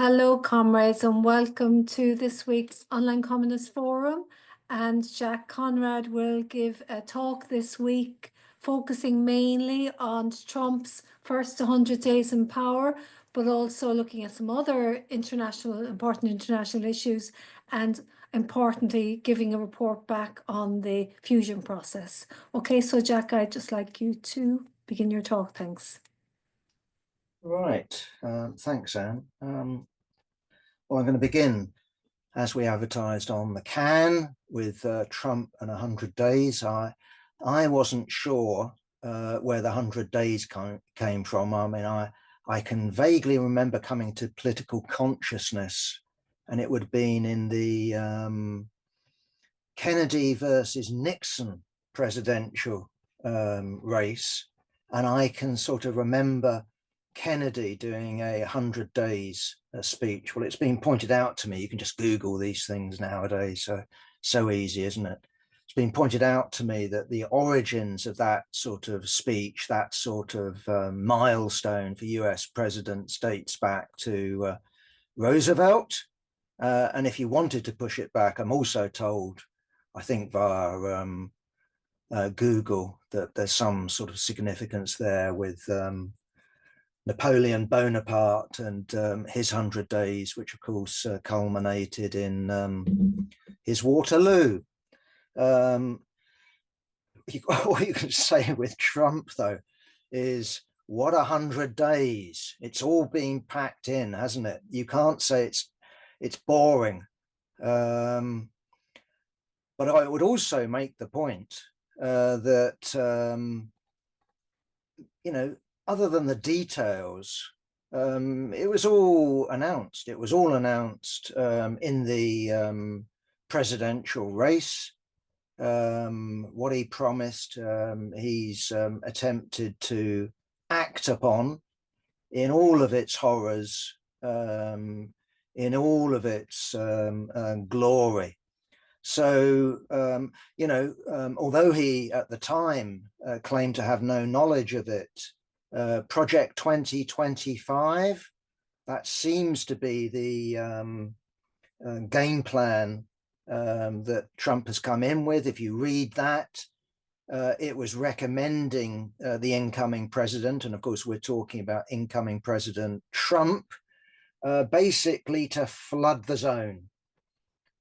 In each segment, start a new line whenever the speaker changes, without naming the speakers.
Hello, comrades, and welcome to this week's Online Communist Forum. And Jack Conrad will give a talk this week, focusing mainly on Trump's first 100 days in power, but also looking at some other important international issues, and importantly, giving a report back on the fusion process. Okay, so Jack, I'd just like you to begin your talk. Thanks.
Right. Thanks, Anne. Well, I'm going to begin as we advertised on the can with Trump and 100 days. I wasn't sure where the 100 days came from. I mean, I can vaguely remember coming to political consciousness, and it would have been in the Kennedy versus Nixon presidential race. And I can sort of remember Kennedy doing a 100 days speech. Well, it's been pointed out to me. You can just Google these things nowadays. So easy, isn't it? It's been pointed out to me that the origins of that sort of speech, that sort of milestone for US presidents dates back to Roosevelt. And if you wanted to push it back, I'm also told, I think via Google, that there's some sort of significance there with Napoleon Bonaparte and his 100 days, which of course culminated in his Waterloo. All you can say with Trump, though, is what 100 days. It's all been packed in, hasn't it? You can't say it's boring. But I would also make the point that, you know, other than the details, it was all announced. It was all announced in the presidential race. What he promised, he's attempted to act upon in all of its horrors, in all of its glory. So, you know, although he at the time claimed to have no knowledge of it, Project 2025, that seems to be the game plan that Trump has come in with. If you read that, it was recommending the incoming president, and of course we're talking about incoming President Trump, basically to flood the zone.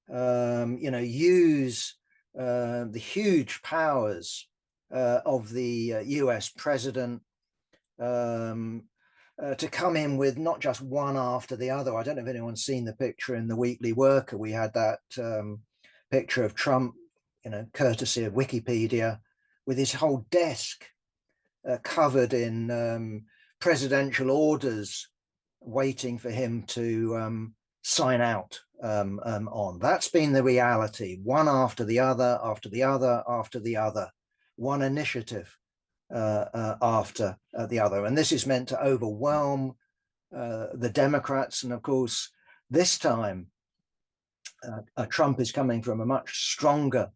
You know, use the huge powers of the US president to come in with not just one after the other. I don't know if anyone's seen the picture in the Weekly Worker. We had that picture of Trump, you know, courtesy of Wikipedia, with his whole desk covered in presidential orders waiting for him to sign out on. That's been the reality, one after the other, after the other, after the other, one initiative after the other. And this is meant to overwhelm the Democrats. And of course, this time, Trump is coming from a much stronger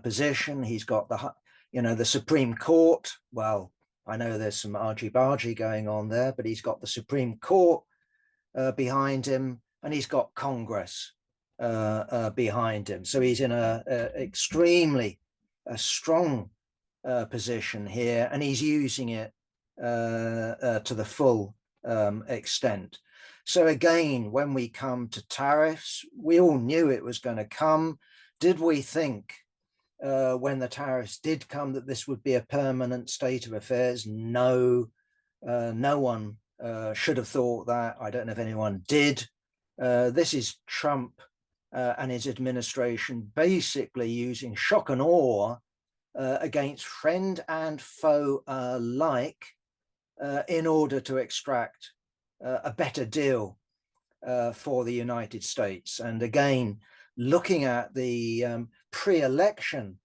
position. He's got the Supreme Court. Well, I know there's some argy-bargy going on there, but he's got the Supreme Court behind him, and he's got Congress behind him. So he's in a extremely strong position here, and he's using it to the full extent. So again, when we come to tariffs, we all knew it was going to come. Did we think when the tariffs did come that this would be a permanent state of affairs? No, no one should have thought that. I don't know if anyone did. This is Trump and his administration basically using shock and awe against friend and foe alike in order to extract a better deal for the United States. And again, looking at the pre-election,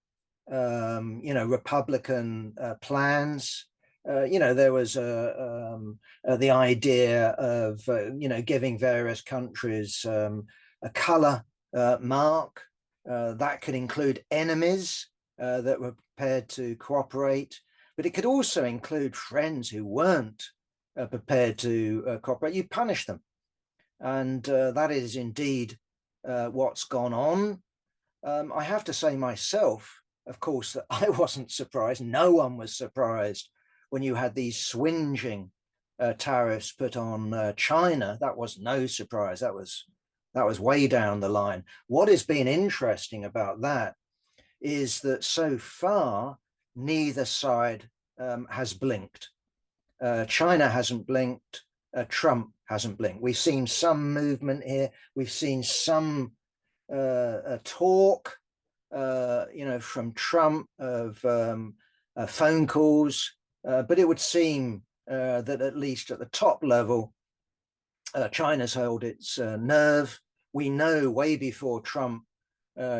you know, Republican plans, you know, there was the idea of, you know, giving various countries a color mark that could include enemies that were prepared to cooperate, but it could also include friends who weren't prepared to cooperate. You punish them. And that is indeed what's gone on. I have to say myself, of course, that I wasn't surprised. No one was surprised when you had these swinging tariffs put on China. That was no surprise. That was way down the line. What has been interesting about that is that so far, neither side has blinked. China hasn't blinked. Trump hasn't blinked. We've seen some movement here. We've seen some talk, from Trump of phone calls, but it would seem that at least at the top level, China's held its nerve. We know way before Trump,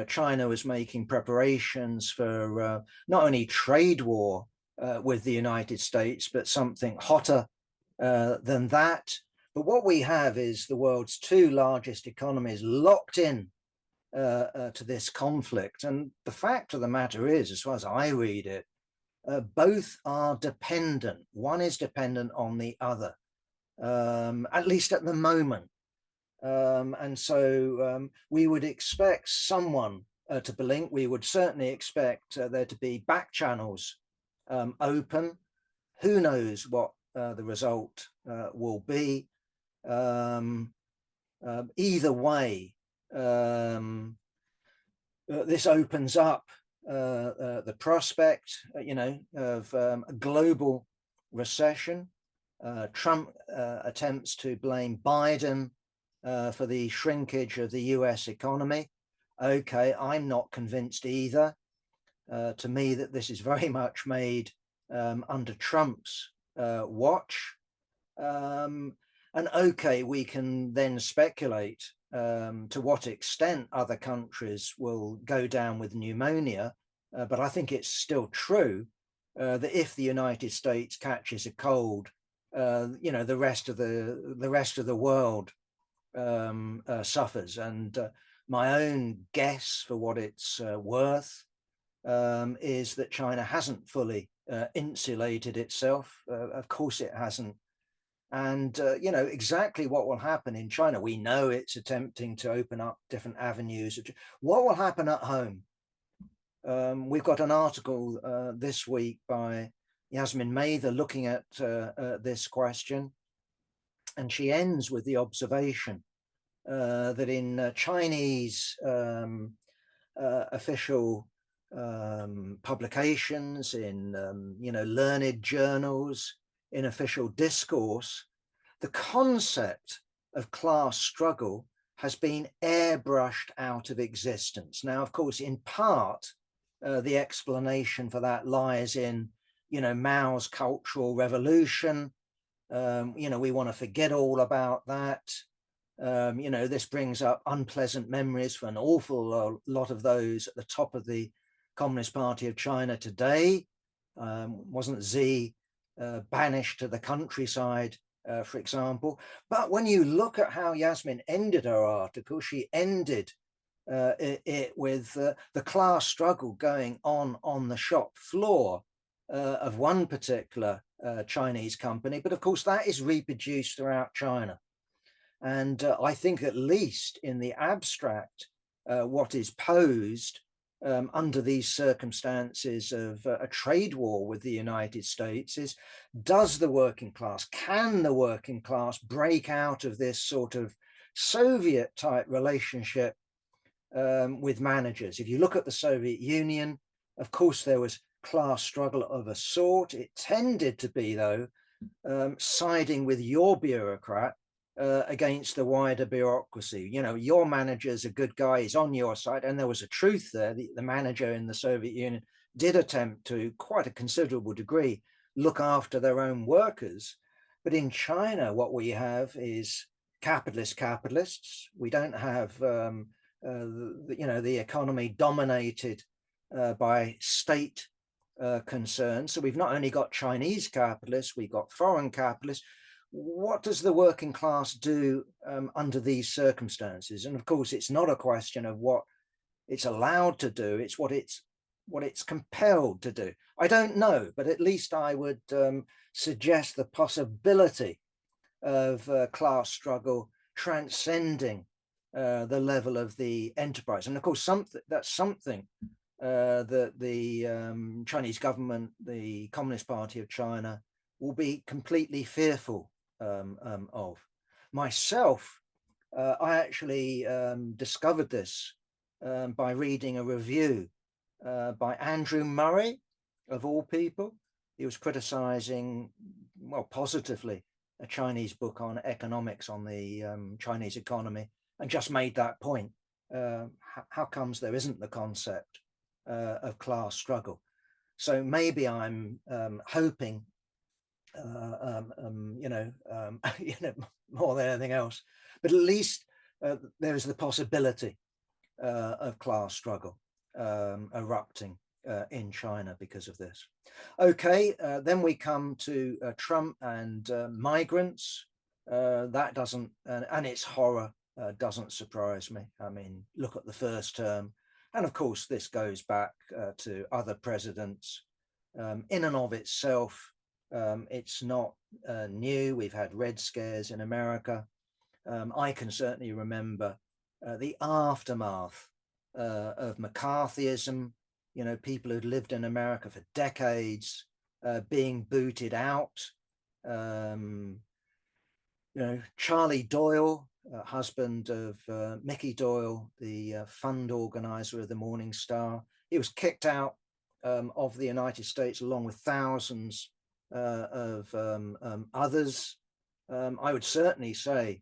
China was making preparations for not only trade war with the United States, but something hotter than that. But what we have is the world's two largest economies locked in to this conflict. And the fact of the matter is, as far as I read it, both are dependent. One is dependent on the other, at least at the moment. And so we would expect someone to blink. We would certainly expect there to be back channels open. Who knows what the result will be? Either way, this opens up the prospect, of a global recession. Trump attempts to blame Biden for the shrinkage of the US economy. Okay, I'm not convinced either. To me, that this is very much made under Trump's watch. And okay, we can then speculate to what extent other countries will go down with pneumonia. But I think it's still true that if the United States catches a cold, the rest of the world suffers. And my own guess, for what it's worth, is that China hasn't fully insulated itself. Of course, it hasn't. And, exactly what will happen in China. We know it's attempting to open up different avenues. What will happen at home? We've got an article this week by Yasmin Mather looking at this question. And she ends with the observation that in Chinese official publications, in, learned journals, in official discourse, the concept of class struggle has been airbrushed out of existence. Now, of course, in part, the explanation for that lies in, Mao's Cultural Revolution. We want to forget all about that. This brings up unpleasant memories for an awful lot of those at the top of the Communist Party of China today. Wasn't Xi banished to the countryside, for example? But when you look at how Yasmin ended her article, she ended it with the class struggle going on the shop floor of one particular Chinese company. But of course, that is reproduced throughout China. And I think, at least in the abstract, what is posed under these circumstances of a trade war with the United States is, does the working class, can the working class break out of this sort of Soviet type relationship with managers? If you look at the Soviet Union, of course, there was class struggle of a sort. It tended to be, though, siding with your bureaucrat against the wider bureaucracy. Your manager's a good guy, he's on your side. And there was a truth there. The manager in the Soviet Union did attempt to, quite a considerable degree, look after their own workers. But in China, what we have is capitalists. We don't have, the economy dominated by state concerns. So we've not only got Chinese capitalists, we've got foreign capitalists. What does the working class do under these circumstances? And of course, it's not a question of what it's allowed to do, it's what it's compelled to do. I don't know, but at least I would suggest the possibility of class struggle transcending the level of the enterprise. And of course, that's something that the Chinese government, the Communist Party of China, will be completely fearful of. Myself, I actually discovered this by reading a review by Andrew Murray, of all people. He was criticizing, well, positively, a Chinese book on economics, on the Chinese economy, and just made that point. How comes there isn't the concept of class struggle? So maybe I'm hoping, you know, more than anything else, but at least there is the possibility of class struggle erupting in China because of this. Okay, then we come to Trump and migrants. That doesn't, and its horror doesn't surprise me. I mean, look at the first term. And of course, this goes back to other presidents. In and of itself, it's not new. We've had Red Scares in America. I can certainly remember the aftermath of McCarthyism, you know, people who'd lived in America for decades being booted out. You know, Charlie Doyle, husband of Mickey Doyle, the fund organizer of the Morning Star, he was kicked out of the United States along with thousands of others. I would certainly say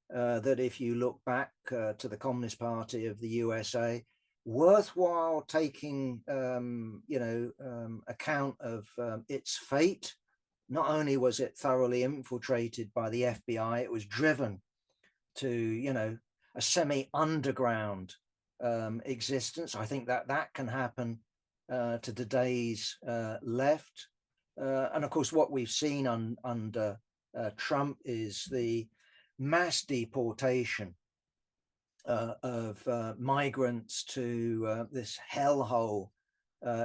that if you look back to the Communist Party of the USA, worthwhile taking, you know, account of its fate. Not only was it thoroughly infiltrated by the FBI, it was driven to, you know, a semi-underground existence. I think that that can happen to today's left. And of course, what we've seen under Trump is the mass deportation of migrants to this hellhole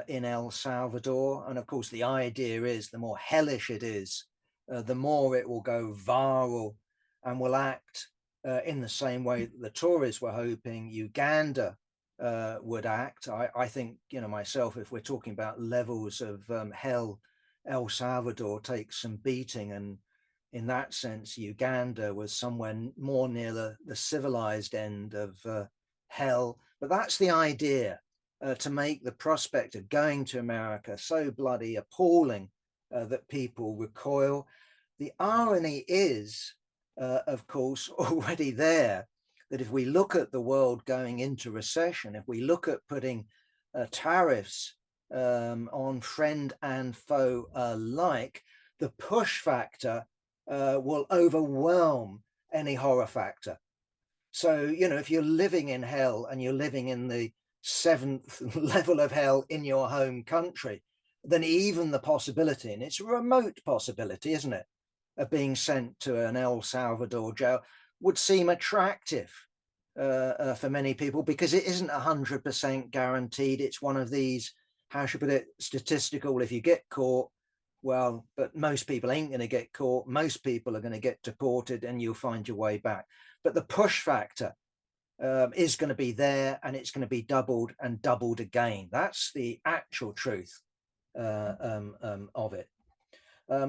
in El Salvador. And of course, the idea is the more hellish it is, the more it will go viral and will act in the same way that the Tories were hoping Uganda would act. I think, you know, myself, if we're talking about levels of hell, El Salvador takes some beating, and in that sense, Uganda was somewhere more near the civilized end of hell. But that's the idea, to make the prospect of going to America so bloody appalling that people recoil. The irony is, of course, already there, that if we look at the world going into recession, if we look at putting tariffs on friend and foe alike, the push factor will overwhelm any horror factor. So, you know, if you're living in hell and you're living in the 7th level of hell in your home country, then even the possibility, and it's a remote possibility, isn't it, of being sent to an El Salvador jail would seem attractive for many people, because it isn't 100% guaranteed. It's one of these, how should I put it, statistical, if you get caught, well, but most people ain't going to get caught. Most people are going to get deported and you'll find your way back. But the push factor is going to be there, and it's going to be doubled and doubled again. That's the actual truth of it.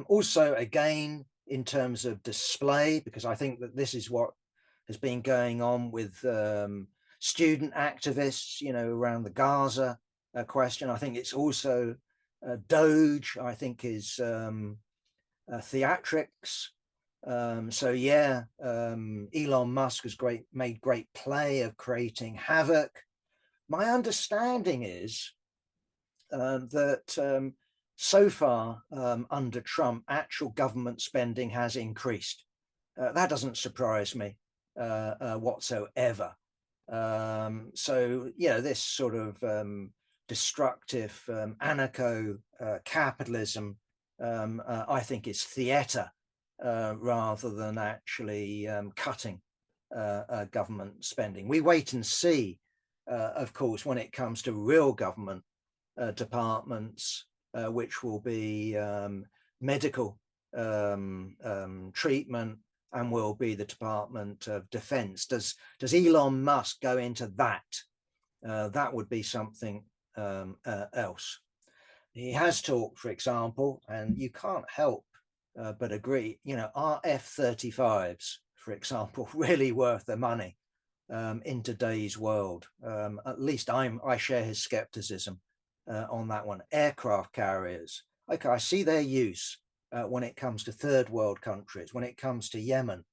Also, again, in terms of display, because I think that this is what has been going on with student activists, you know, around the Gaza question. I think it's also Doge, I think, is theatrics. So yeah, Elon Musk has made great play of creating havoc. My understanding is that so far under Trump, actual government spending has increased. That doesn't surprise me whatsoever. So, you know, this sort of destructive anarcho capitalism, I think, is theatre rather than actually cutting government spending. We wait and see, of course, when it comes to real government departments, which will be medical treatment and will be the Department of Defense. Does Elon Musk go into that? That would be something else. He has talked, for example, and you can't help but agree, are F-35s, for example, really worth the money in today's world? At least I share his skepticism on that one. Aircraft carriers, okay, I see their use when it comes to third world countries, when it comes to Yemen.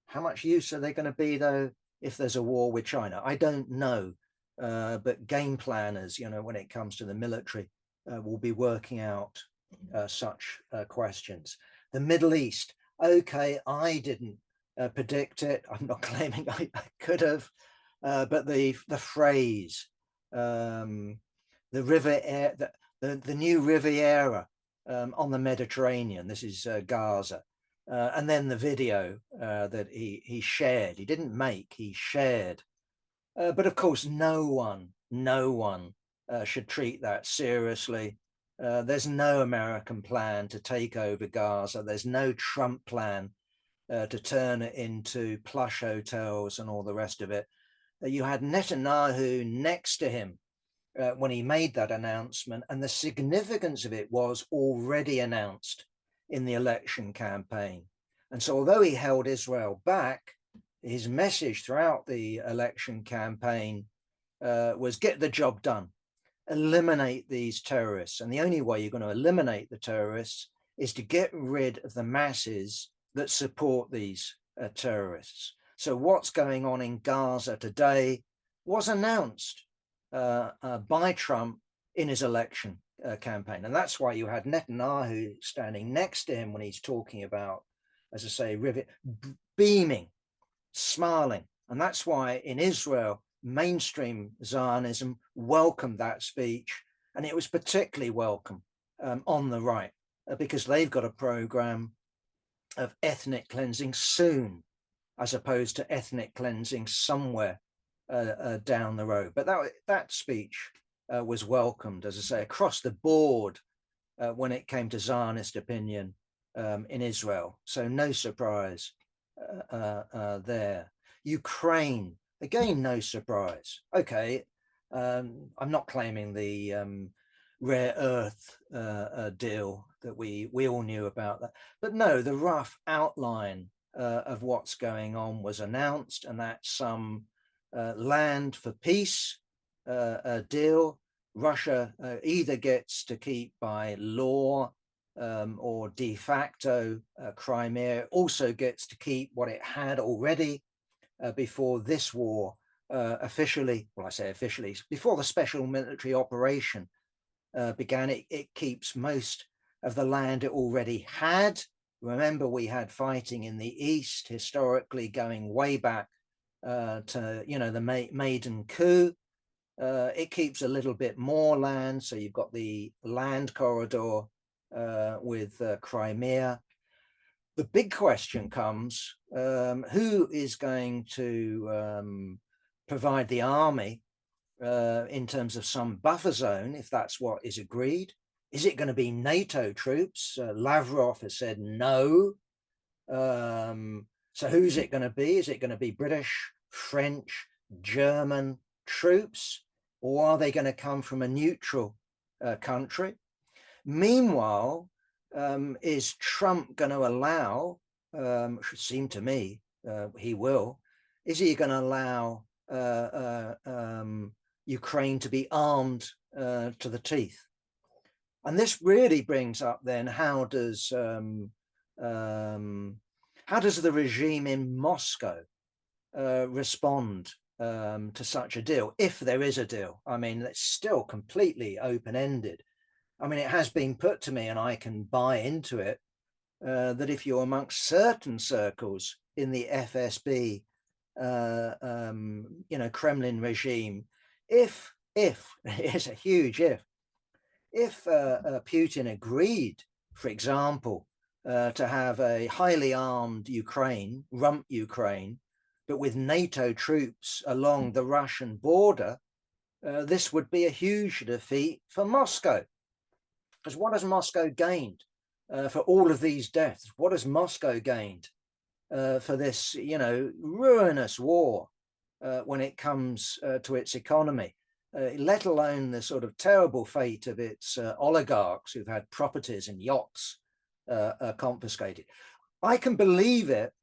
How much use are they going to be, though, if there's a war with China? I don't know. But game planners, when it comes to the military, will be working out such questions. The Middle East, okay, I didn't predict it. I'm not claiming I could have, but the phrase, the river air, the new Riviera on the Mediterranean. This is Gaza, and then the video that he shared. He didn't make. He shared. But of course, no one should treat that seriously. There's no American plan to take over Gaza. There's no Trump plan to turn it into plush hotels and all the rest of it. You had Netanyahu next to him when he made that announcement, and the significance of it was already announced in the election campaign. And so although he held Israel back, his message throughout the election campaign was get the job done, eliminate these terrorists. And the only way you're going to eliminate the terrorists is to get rid of the masses that support these terrorists. So what's going on in Gaza today was announced by Trump in his election campaign. And that's why you had Netanyahu standing next to him when he's talking about, as I say, beaming, smiling. And that's why in Israel, mainstream Zionism welcomed that speech. And it was particularly welcome on the right, because they've got a program of ethnic cleansing soon, as opposed to ethnic cleansing somewhere down the road. But that speech was welcomed, as I say, across the board when it came to Zionist opinion in Israel. So no surprise there. Ukraine, again, no surprise. Okay, I'm not claiming the rare earth deal that we all knew about that, but no, the rough outline of what's going on was announced, and that's some land for peace deal. Russia either gets to keep by law or de facto Crimea, also gets to keep what it had already before this war officially, well, I say officially, before the special military operation began. It keeps most of the land it already had. Remember, we had fighting in the east historically going way back to the Maidan coup. It keeps a little bit more land, so you've got the land corridor with Crimea. The big question comes, who is going to provide the army in terms of some buffer zone, if that's what is agreed? Is it going to be NATO troops? Lavrov has said no. So who's it going to be? Is it going to be British, French, German troops, or are they going to come from a neutral country? Meanwhile, is Trump going to allow, should seem to me, he will, is he going to allow Ukraine to be armed to the teeth? And this really brings up then, how does the regime in Moscow respond to such a deal, if there is a deal? I mean, it's still completely open-ended. I mean, it has been put to me, and I can buy into it, that if you're amongst certain circles in the FSB, Kremlin regime, if it's a huge if Putin agreed, for example, to have a highly armed Ukraine, rump Ukraine, but with NATO troops along the Russian border, this would be a huge defeat for Moscow. Because what has Moscow gained for all of these deaths? What has Moscow gained for this, ruinous war when it comes to its economy, let alone the sort of terrible fate of its oligarchs who've had properties and yachts confiscated. I can believe it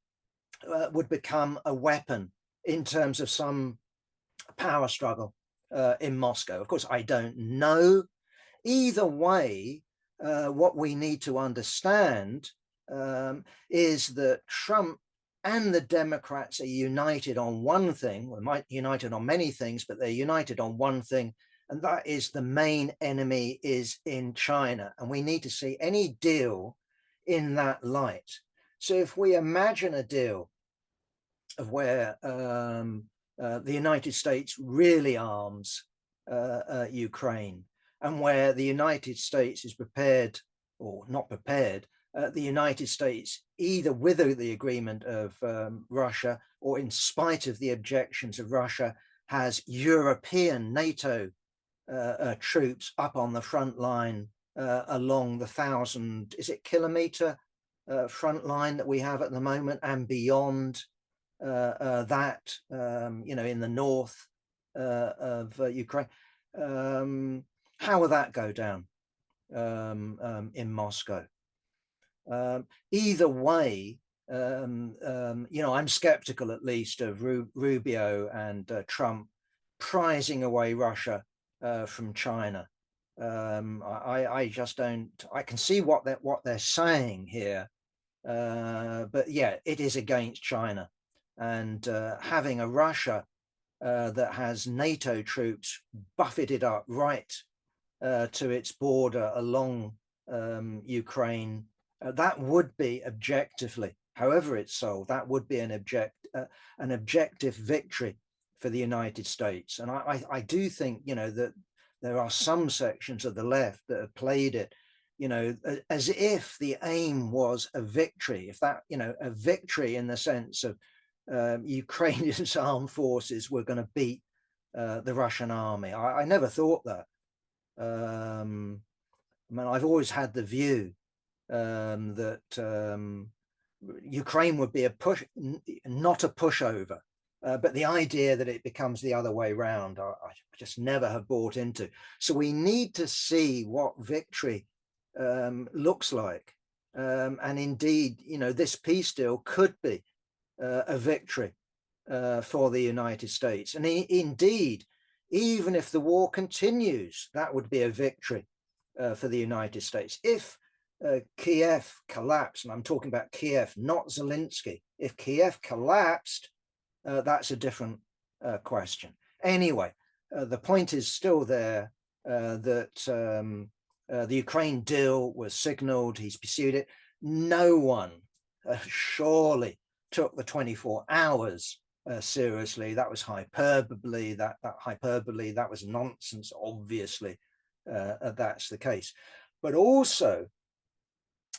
would become a weapon in terms of some power struggle in Moscow. Of course, I don't know. Either way, what we need to understand is that Trump and the Democrats are united on one thing. Well, might united on many things, but they're united on one thing, and that is the main enemy is in China. And we need to see any deal in that light. So if we imagine a deal of where the United States really arms Ukraine, and where the United States is prepared or not prepared, the United States, either with the agreement of Russia or in spite of the objections of Russia, has European NATO troops up on the front line along the 1,000 kilometer front line that we have at the moment, and beyond that, in the north of Ukraine. How will that go down in Moscow? Either way, I'm skeptical, at least, of Rubio and Trump prizing away Russia from China. I just don't. I can see what they're saying here, but yeah, it is against China, and having a Russia that has NATO troops buffeted up right to its border along Ukraine, that would be objectively, however it's sold, that would be an objective victory for the United States. And I do think, that there are some sections of the left that have played it, as if the aim was a victory, if that, a victory in the sense of Ukrainian armed forces were going to beat the Russian army. I never thought that. I mean, I've always had the view that Ukraine would be not a pushover, but the idea that it becomes the other way around, I just never have bought into. So we need to see what victory looks like. And indeed, this peace deal could be a victory for the United States. And indeed, even if the war continues, that would be a victory for the United States. If Kiev collapsed, and I'm talking about Kiev, not Zelensky, if Kiev collapsed, that's a different question. Anyway, the point is still there that the Ukraine deal was signaled, he's pursued it. No one surely took the 24 hours seriously. That was hyperbole. That hyperbole, that was nonsense. Obviously, that's the case. But also,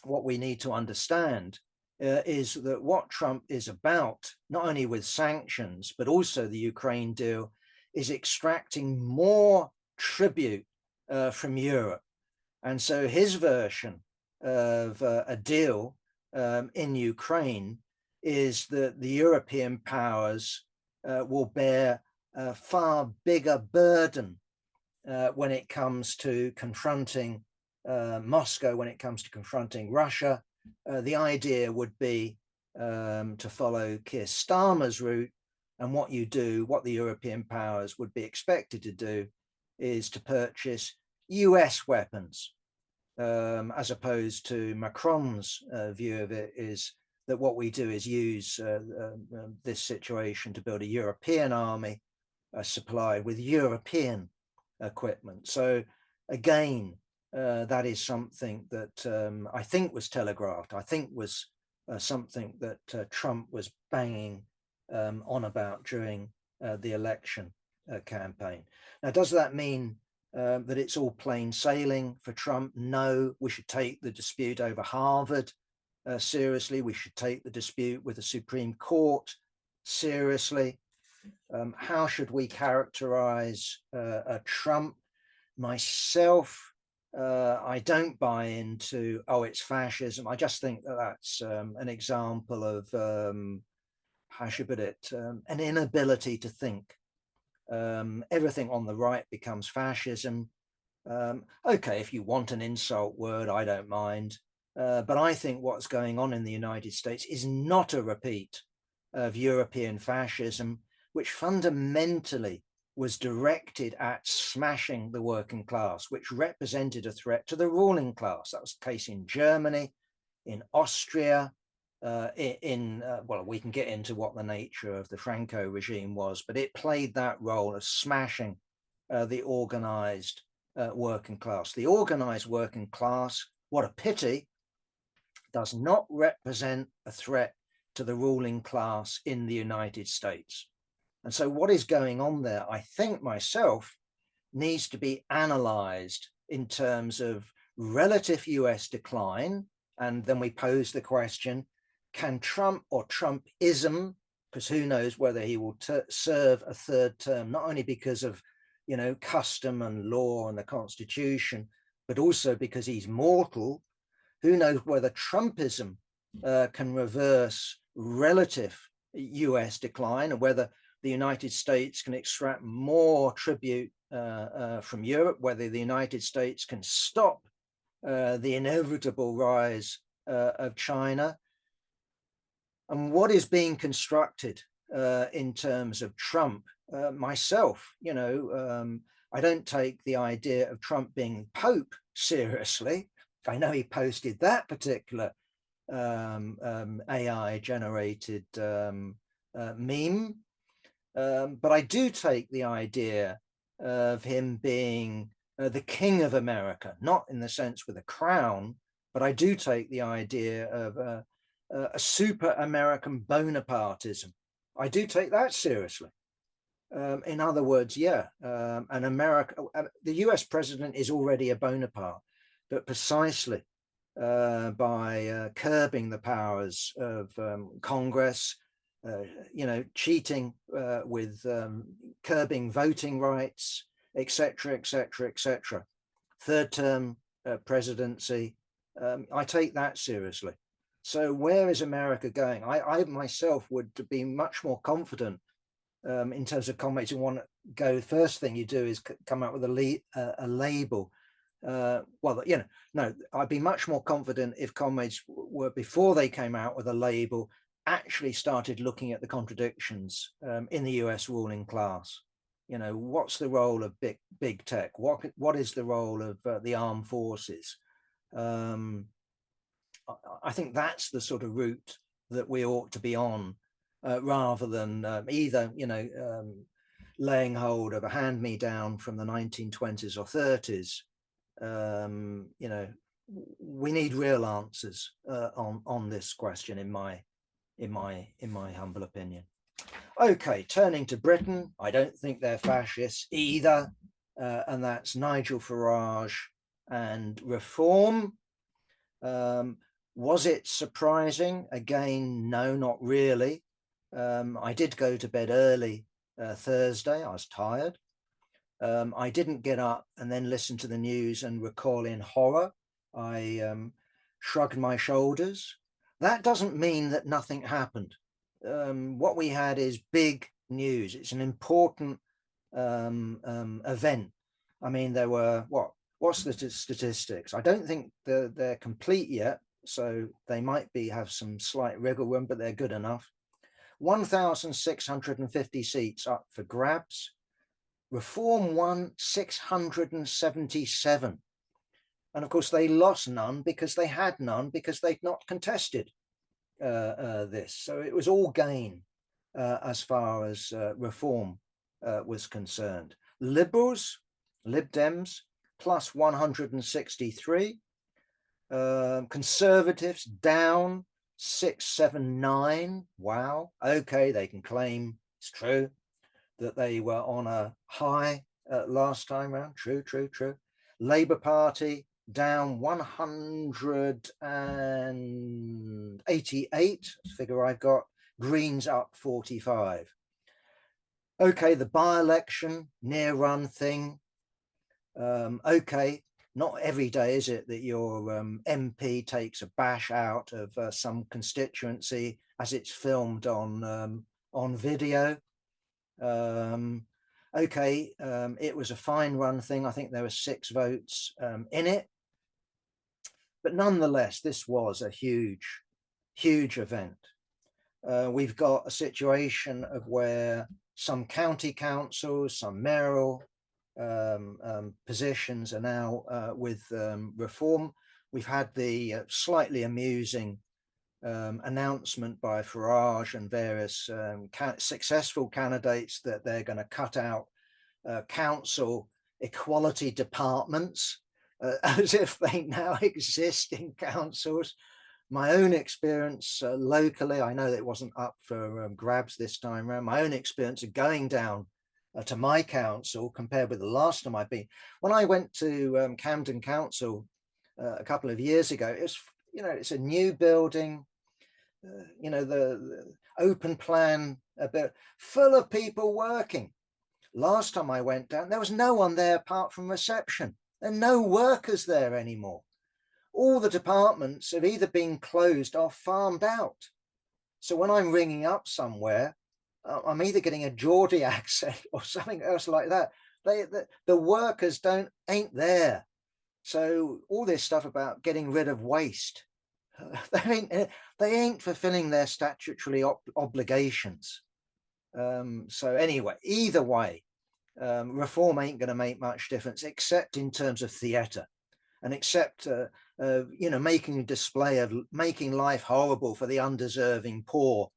what we need to understand is that what Trump is about, not only with sanctions, but also the Ukraine deal, is extracting more tribute from Europe. And so his version of a deal in Ukraine is that the European powers will bear a far bigger burden when it comes to confronting Moscow, when it comes to confronting Russia. The idea would be to follow Keir Starmer's route, and what the European powers would be expected to do is to purchase US weapons, as opposed to Macron's view of it is that what we do is use this situation to build a European army supplied with European equipment. So again, that is something that I think was telegraphed. I think was something that Trump was banging on about during the election campaign. Now, does that mean that it's all plain sailing for Trump? No, we should take the dispute over Harvard seriously. We should take the dispute with the Supreme Court seriously. How should we characterize Trump? Myself, I don't buy into, oh, it's fascism. I just think that that's an example of, how should I put it, an inability to think. Everything on the right becomes fascism. Okay, if you want an insult word, I don't mind. But I think what's going on in the United States is not a repeat of European fascism, which fundamentally was directed at smashing the working class, which represented a threat to the ruling class. That was the case in Germany, in Austria, well, we can get into what the nature of the Franco regime was, but it played that role of smashing the organized working class. The organized working class, what a pity, does not represent a threat to the ruling class in the United States. And so what is going on there, I think myself, needs to be analyzed in terms of relative US decline. And then we pose the question, can Trump or Trumpism, because who knows whether he will serve a third term, not only because of, you know, custom and law and the Constitution, but also because he's mortal. Who knows whether Trumpism can reverse relative US decline, and whether the United States can extract more tribute from Europe, whether the United States can stop the inevitable rise of China, and what is being constructed in terms of Trump. Myself, you know, I don't take the idea of Trump being Pope seriously. I know he posted that particular AI generated meme, but I do take the idea of him being the king of America, not in the sense with a crown, but I do take the idea of a super American Bonapartism. I do take that seriously. In other words, yeah, an America, the US president is already a Bonaparte, but precisely by curbing the powers of Congress, you know, cheating with curbing voting rights, etc., etc., etc. Third term presidency, I take that seriously. So where is America going? I myself would be much more confident in terms of comrades who want to go. First thing you do is come out with a label. Well, you know, no, I'd be much more confident if comrades were, before they came out with a label, actually started looking at the contradictions in the US ruling class. You know, what's the role of big tech? What is the role of the armed forces? I think that's the sort of route that we ought to be on, rather than either, you know, laying hold of a hand-me-down from the 1920s or 30s. You know, we need real answers on this question, in my humble opinion. Okay, turning to Britain, I don't think they're fascists either, and that's Nigel Farage and Reform. Was it surprising? Again, no, not really. I did go to bed early Thursday. I was tired. I didn't get up and then listen to the news and recoil in horror. I shrugged my shoulders. That doesn't mean that nothing happened. What we had is big news. It's an important event. I mean, there were, what's the statistics? I don't think they're complete yet, so they might have some slight wriggle room, but they're good enough. 1,650 seats up for grabs. Reform won 677. And of course, they lost none because they had none, because they'd not contested this. So it was all gain as far as Reform was concerned. Liberals, Lib Dems, plus 163. Conservatives down 679. Wow. Okay, they can claim, it's true, that they were on a high last time round. True, true, true. Labour Party down 188, figure I've got. Greens up 45. Okay, the by-election near run thing. Okay, not every day, is it, that your MP takes a bash out of some constituency as it's filmed on video. Okay, it was a fine run thing. I think there were 6 votes in it. But nonetheless, this was a huge, huge event. We've got a situation of where some county councils, some mayoral positions are now with reform. We've had the slightly amusing announcement by Farage and various successful candidates that they're going to cut out council equality departments as if they now exist in councils. My own experience locally, I know that it wasn't up for grabs this time around. My own experience of going down to my council compared with the last time I've been. When I went to Camden Council a couple of years ago, it's, you know, it's a new building, you know, the open plan, a bit full of people working. Last time I went down, there was no one there apart from reception. There are no workers there anymore. All the departments have either been closed or farmed out. So when I'm ringing up somewhere, I'm either getting a Geordie accent or something else like that. The workers ain't there. So all this stuff about getting rid of waste, they ain't fulfilling their statutory obligations. So anyway, either way, reform ain't going to make much difference, except in terms of theatre, and except you know, making a display of making life horrible for the undeserving poor,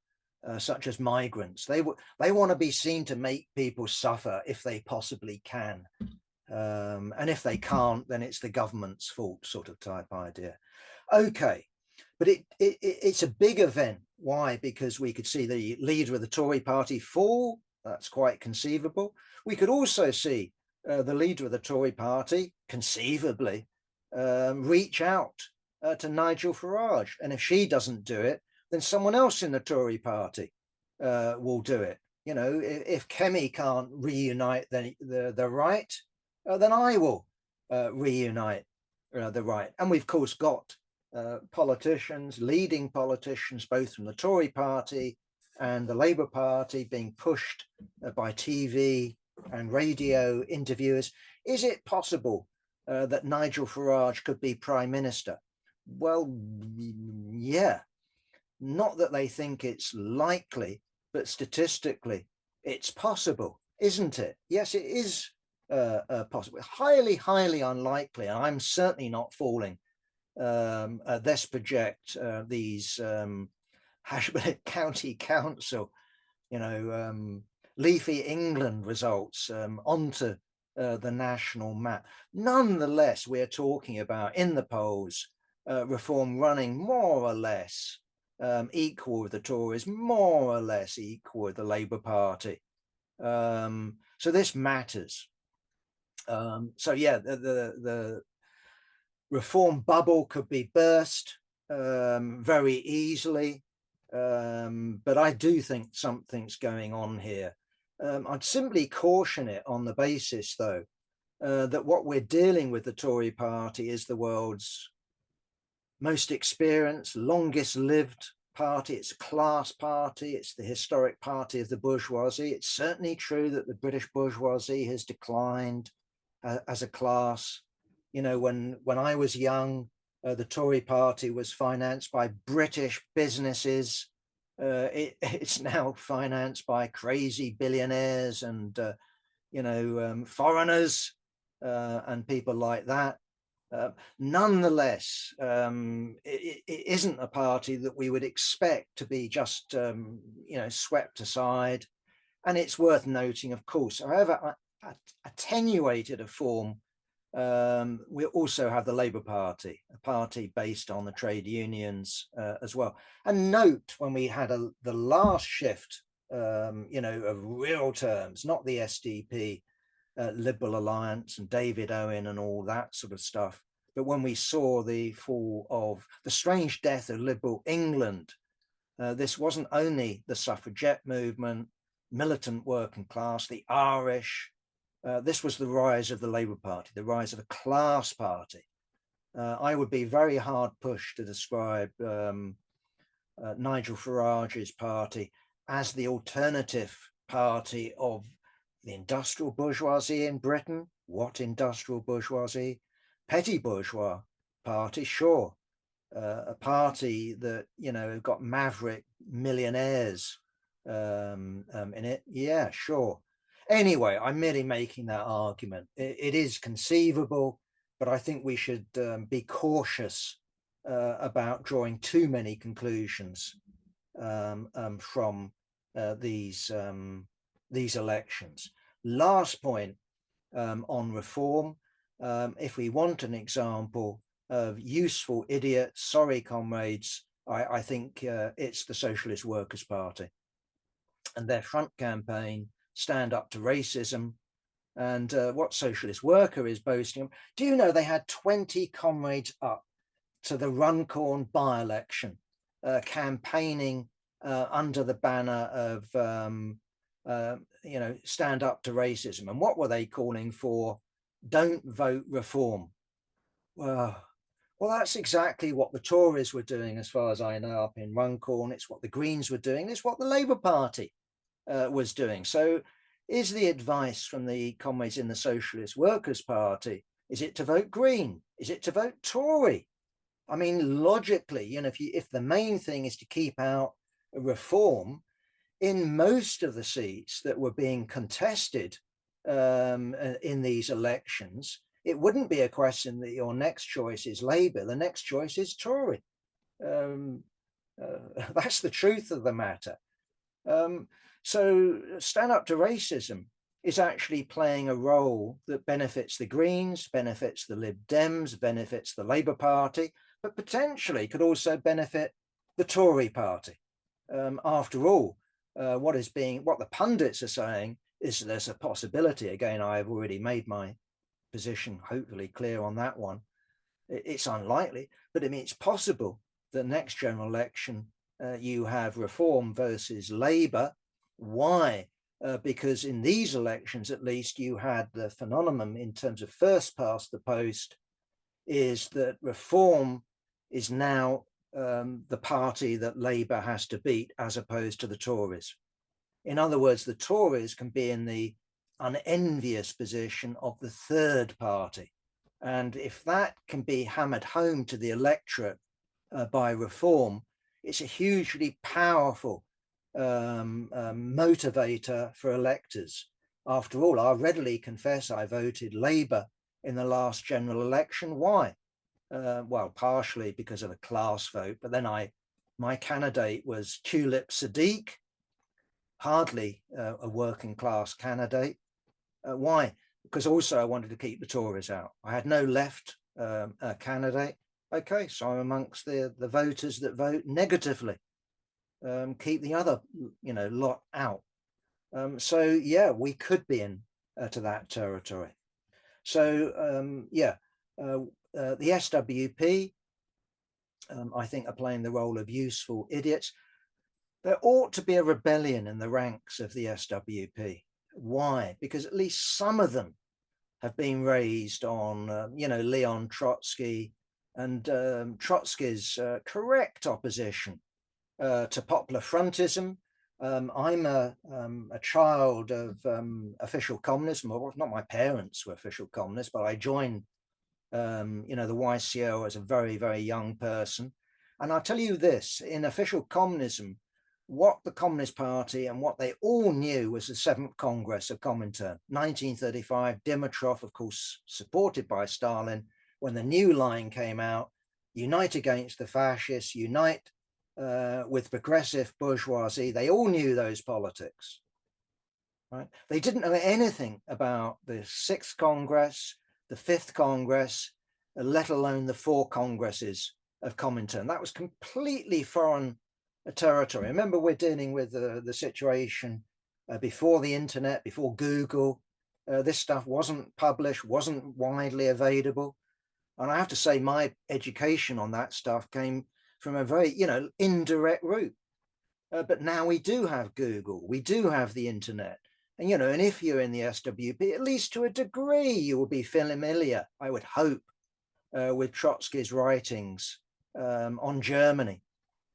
such as migrants. They want to be seen to make people suffer if they possibly can, and if they can't, then it's the government's fault, sort of type idea. Okay, but it's a big event. Why? Because we could see the leader of the Tory party fall. That's quite conceivable. We could also see the leader of the Tory party, conceivably, reach out to Nigel Farage. And if she doesn't do it, then someone else in the Tory party will do it. You know, if Kemi can't reunite the right, then I will reunite the right. And we've, of course, got politicians, leading politicians, both from the Tory party and the Labour Party, being pushed by TV and radio interviewers. Is it possible that Nigel Farage could be Prime Minister? Well, yeah. Not that they think it's likely, but statistically, it's possible, isn't it? Yes, it is possible. Highly, highly unlikely. And I'm certainly not falling this project these Ashburn County Council, you know, leafy England results onto the national map. Nonetheless, we're talking about, in the polls, reform running more or less equal with the Tories, more or less equal with the Labour Party. So this matters. So yeah, the reform bubble could be burst very easily. But I do think something's going on here. I'd simply caution it on the basis, though, that what we're dealing with the Tory party is the world's most experienced, longest lived party. It's a class party. It's the historic party of the bourgeoisie. It's certainly true that the British bourgeoisie has declined as a class. You know, when I was young, the Tory party was financed by British businesses. It's now financed by crazy billionaires and, you know, foreigners and people like that. Nonetheless, it isn't a party that we would expect to be just, you know, swept aside. And it's worth noting, of course, however attenuated a form, we also have the Labour Party, a party based on the trade unions as well. And note, when we had the last shift, you know, of real terms, not the SDP, Liberal Alliance and David Owen and all that sort of stuff, but when we saw the fall of the strange death of liberal England, this wasn't only the suffragette movement, militant working class, the Irish, This was the rise of the Labour Party, the rise of a class party. I would be very hard pushed to describe Nigel Farage's party as the alternative party of the industrial bourgeoisie in Britain. What industrial bourgeoisie? Petty bourgeois party, sure. A party that, you know, got maverick millionaires in it. Yeah, sure. Anyway, I'm merely making that argument. It is conceivable, but I think we should be cautious about drawing too many conclusions from these elections. Last point on reform. If we want an example of useful idiots, sorry, comrades, I think it's the Socialist Workers' Party and their front campaign, Stand Up to Racism. And what Socialist Worker is boasting. Do you know they had 20 comrades up to the Runcorn by-election, campaigning under the banner of, you know, Stand Up to Racism. And what were they calling for? Don't vote reform. Well, that's exactly what the Tories were doing, as far as I know, up in Runcorn. It's what the Greens were doing. It's what the Labour Party was doing. So is the advice from the comrades in the Socialist Workers' Party, is it to vote Green? Is it to vote Tory? I mean, logically, you know, if the main thing is to keep out reform, in most of the seats that were being contested in these elections, it wouldn't be a question that your next choice is Labour, the next choice is Tory. That's the truth of the matter. So Stand Up to Racism is actually playing a role that benefits the Greens, benefits the Lib Dems, benefits the Labour Party, but potentially could also benefit the Tory party. After all, what the pundits are saying is there's a possibility, again, I've already made my position hopefully clear on that one. It's unlikely, but I mean, it's possible that next general election, you have Reform versus Labour. Why? Because in these elections, at least, you had the phenomenon in terms of first past the post, is that Reform is now the party that Labour has to beat, as opposed to the Tories. In other words, the Tories can be in the unenvious position of the third party. And if that can be hammered home to the electorate by Reform, it's a hugely powerful motivator for electors. After all, I'll readily confess I voted Labour in the last general election. Why? Well, partially because of a class vote, but then my candidate was Tulip Sadiq, hardly a working class candidate. Why? Because also I wanted to keep the Tories out. I had no left candidate. Okay, so I'm amongst the voters that vote negatively. Keep the other, you know, lot out. So yeah, we could be in to that territory. So yeah, the SWP, I think, are playing the role of useful idiots. There ought to be a rebellion in the ranks of the SWP. Why? Because at least some of them have been raised on, you know, Leon Trotsky and Trotsky's correct opposition to popular frontism. I'm a child of official communism. Well, not my parents were official communists, but I joined, you know, the YCO as a very, very young person. And I'll tell you this, in official communism, what the Communist Party and what they all knew was the 7th Congress of Comintern, 1935, Dimitrov, of course, supported by Stalin, when the new line came out, unite against the fascists, unite with progressive bourgeoisie. They all knew those politics, right? They didn't know anything about the 6th Congress, the 5th Congress, let alone the 4 Congresses of Comintern. That was completely foreign territory. Remember, we're dealing with the situation before the internet, before Google. This stuff wasn't published, wasn't widely available. And I have to say, my education on that stuff came from a very, you know, indirect route. But now we do have Google, we do have the internet. And, and if you're in the SWP, at least to a degree, you will be familiar, I would hope, with Trotsky's writings on Germany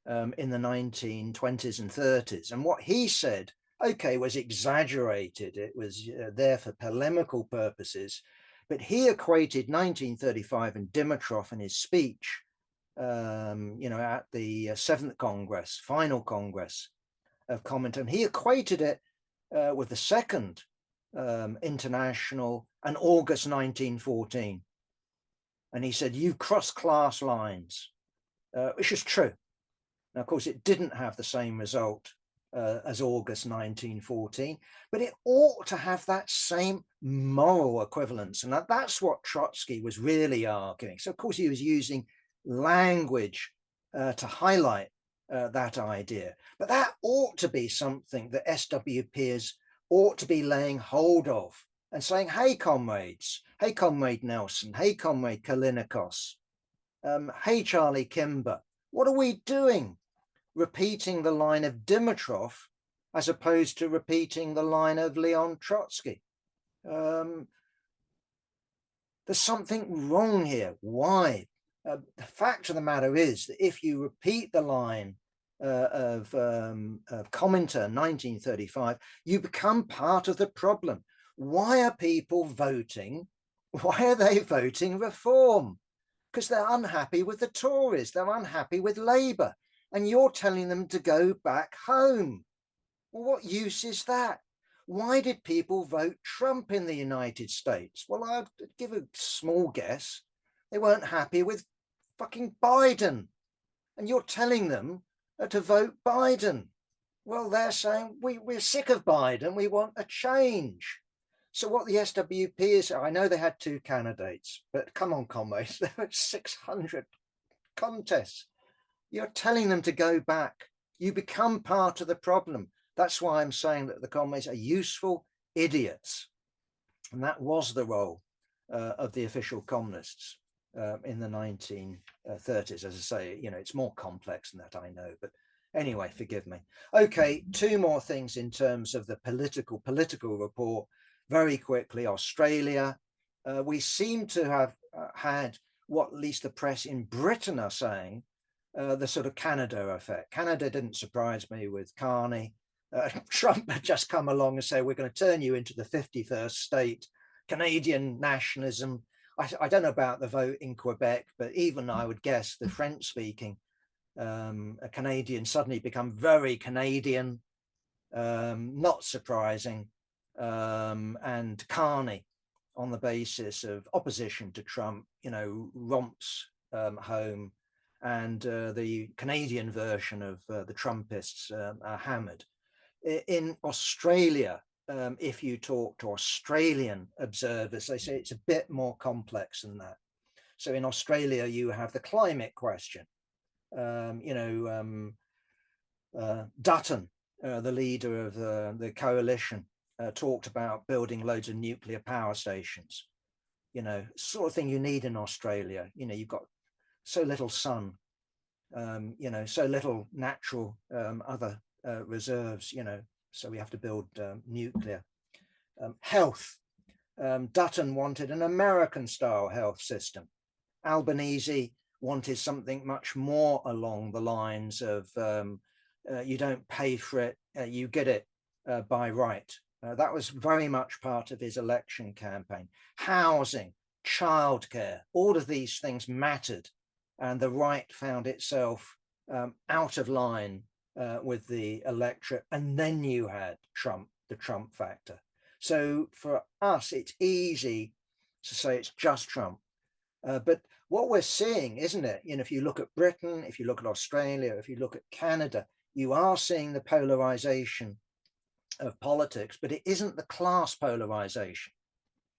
in the 1920s and 30s. And what he said, okay, was exaggerated. It was there for polemical purposes. But he equated 1935 and Dimitrov in his speech, at the Seventh Congress, final Congress of Comintern, he equated it with the Second International and August 1914. And he said, you've crossed class lines, which is true. Now, of course, it didn't have the same result as August 1914, but it ought to have that same moral equivalence. And that's what Trotsky was really arguing. So, of course, he was using language to highlight that idea. But that ought to be something that SWPers ought to be laying hold of and saying, hey, comrades, hey, Comrade Nelson, hey, Comrade Kalinikos, hey, Charlie Kimber, what are we doing? Repeating the line of Dimitrov as opposed to repeating the line of Leon Trotsky. There's something wrong here. Why? The fact of the matter is that if you repeat the line of Comintern 1935, you become part of the problem. Why are people voting? Why are they voting reform? Because they're unhappy with the Tories. They're unhappy with Labour. And you're telling them to go back home. Well, what use is that? Why did people vote Trump in the United States? Well, I'd give a small guess. They weren't happy with fucking Biden. And you're telling them to vote Biden. Well, they're saying, we're sick of Biden. We want a change. So what the SWP is, I know they had 2 candidates, but come on, comrades, there were 600 contests. You're telling them to go back. You become part of the problem. That's why I'm saying that the comrades are useful idiots. And that was the role of the official communists in the 1930s. As I say, it's more complex than that, I know. But anyway, forgive me. Okay, 2 more things in terms of the political report. Very quickly, Australia. We seem to have had what at least the press in Britain are saying, the sort of Canada effect. Canada didn't surprise me with Carney. Trump had just come along and said, we're going to turn you into the 51st state. Canadian nationalism. I don't know about the vote in Quebec, but even I would guess the French-speaking Canadians suddenly become very Canadian. Not surprising. And Carney, on the basis of opposition to Trump, romps home. And the Canadian version of the Trumpists are hammered. In Australia, if you talk to Australian observers, they say it's a bit more complex than that. So in Australia, you have the climate question. Dutton, the leader of the coalition, talked about building loads of nuclear power stations. Sort of thing you need in Australia. You've got so little sun, so little natural other reserves, so we have to build nuclear. Health. Dutton wanted an American-style health system. Albanese wanted something much more along the lines of you don't pay for it, you get it by right. That was very much part of his election campaign. Housing, childcare, all of these things mattered. And the right found itself out of line with the electorate. And then you had Trump, the Trump factor. So for us, it's easy to say it's just Trump. But what we're seeing, isn't it? If you look at Britain, if you look at Australia, if you look at Canada, you are seeing the polarization of politics, but it isn't the class polarization.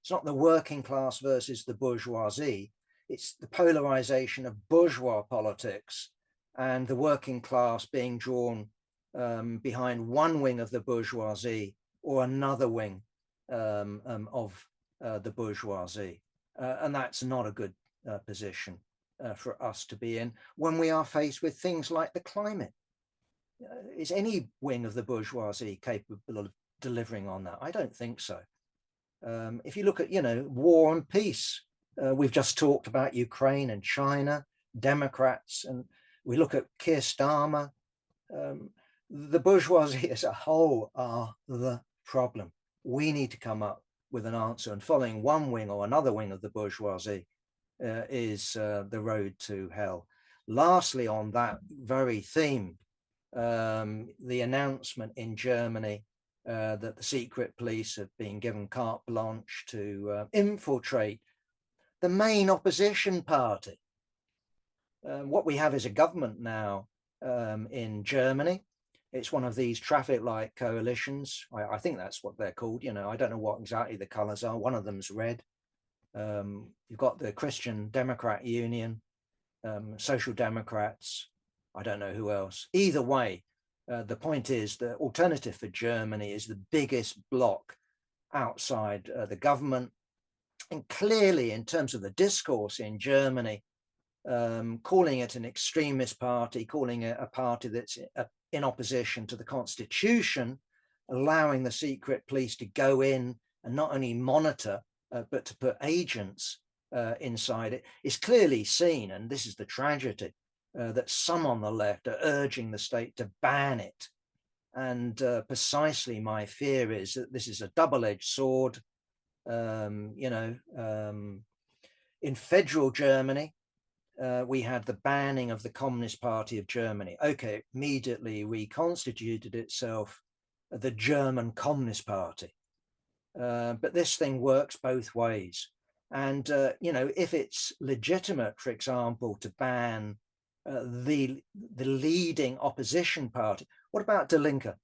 It's not the working class versus the bourgeoisie. It's the polarization of bourgeois politics and the working class being drawn behind one wing of the bourgeoisie or another wing of the bourgeoisie. And that's not a good position for us to be in when we are faced with things like the climate. Is any wing of the bourgeoisie capable of delivering on that? I don't think so. If you look at, war and peace, we've just talked about Ukraine and China, Democrats, and we look at Keir Starmer. The bourgeoisie as a whole are the problem. We need to come up with an answer, and following one wing or another wing of the bourgeoisie is the road to hell. Lastly, on that very theme, the announcement in Germany that the secret police have been given carte blanche to infiltrate the main opposition party. What we have is a government now in Germany. It's one of these traffic light coalitions. I think that's what they're called. I don't know what exactly the colors are. One of them's red. You've got the Christian Democrat Union, Social Democrats. I don't know who else. Either way, the point is the Alternative for Germany is the biggest bloc outside the government. And clearly, in terms of the discourse in Germany, calling it an extremist party, calling it a party that's in opposition to the constitution, allowing the secret police to go in and not only monitor, but to put agents inside it, is clearly seen, and this is the tragedy, that some on the left are urging the state to ban it. And precisely my fear is that this is a double-edged sword. In federal Germany, we had the banning of the Communist Party of Germany. Okay, it immediately reconstituted itself the German Communist Party. But this thing works both ways. And, if it's legitimate, for example, to ban the leading opposition party, what about Die Linke?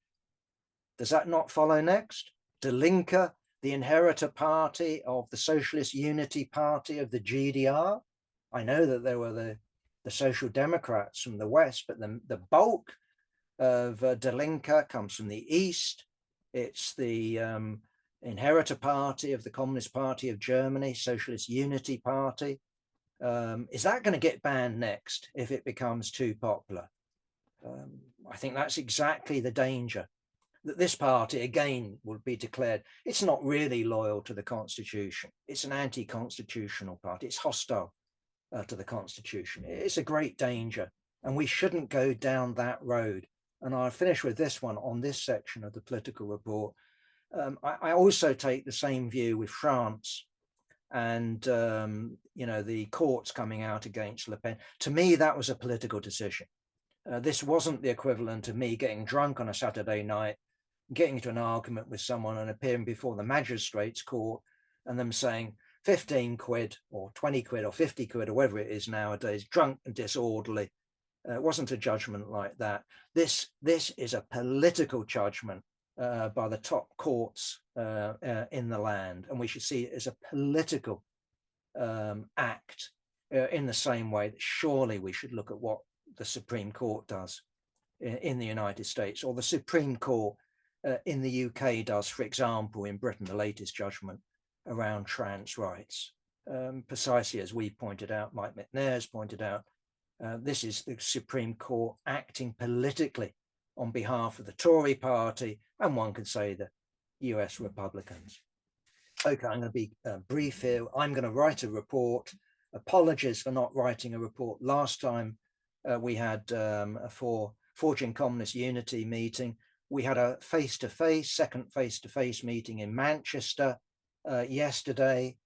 Does that not follow next? Die Linke, the inheritor party of the Socialist Unity Party of the GDR. I know that there were the Social Democrats from the West, but the bulk of Die Linke comes from the East. It's the inheritor party of the Communist Party of Germany, Socialist Unity Party. Is that going to get banned next if it becomes too popular? I think that's exactly the danger, that this party again will be declared, it's not really loyal to the constitution. It's an anti-constitutional party. It's hostile to the constitution. It's a great danger, and we shouldn't go down that road. And I'll finish with this one on this section of the political report. I also take the same view with France and, the courts coming out against Le Pen. To me, that was a political decision. This wasn't the equivalent of me getting drunk on a Saturday night, getting into an argument with someone and appearing before the magistrate's court and them saying 15 quid or 20 quid or 50 quid or whatever it is nowadays, drunk and disorderly. It wasn't a judgment like that. This is a political judgment by the top courts in the land, and we should see it as a political act in the same way that surely we should look at what the Supreme Court does in the United States, or the Supreme Court in the UK does, for example, in Britain, the latest judgment around trans rights. Precisely as we pointed out, Mike McNair has pointed out, this is the Supreme Court acting politically on behalf of the Tory party, and one could say the US Republicans. Okay, I'm going to be brief here. I'm going to write a report. Apologies for not writing a report last time we had a Forging Communist Unity meeting. We had a second face-to-face meeting in Manchester yesterday.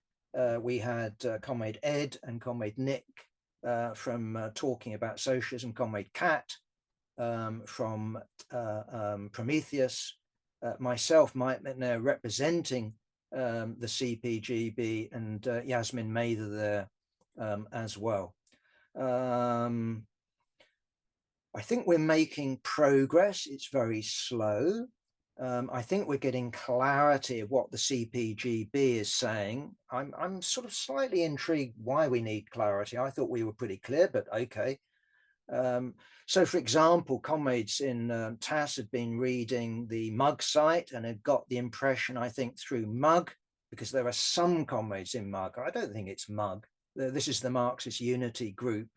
We had Comrade Ed and Comrade Nick from Talking About Socialism, Comrade Kat from Prometheus, myself, Mike McNair, representing the CPGB, and Yasmin Mather there as well. I think we're making progress. It's very slow. I think we're getting clarity of what the CPGB is saying. I'm sort of slightly intrigued why we need clarity. I thought we were pretty clear, but okay. So, for example, comrades in TAS had been reading the MUG site and had got the impression, I think, through MUG, because there are some comrades in MUG. I don't think it's MUG. This is the Marxist Unity Group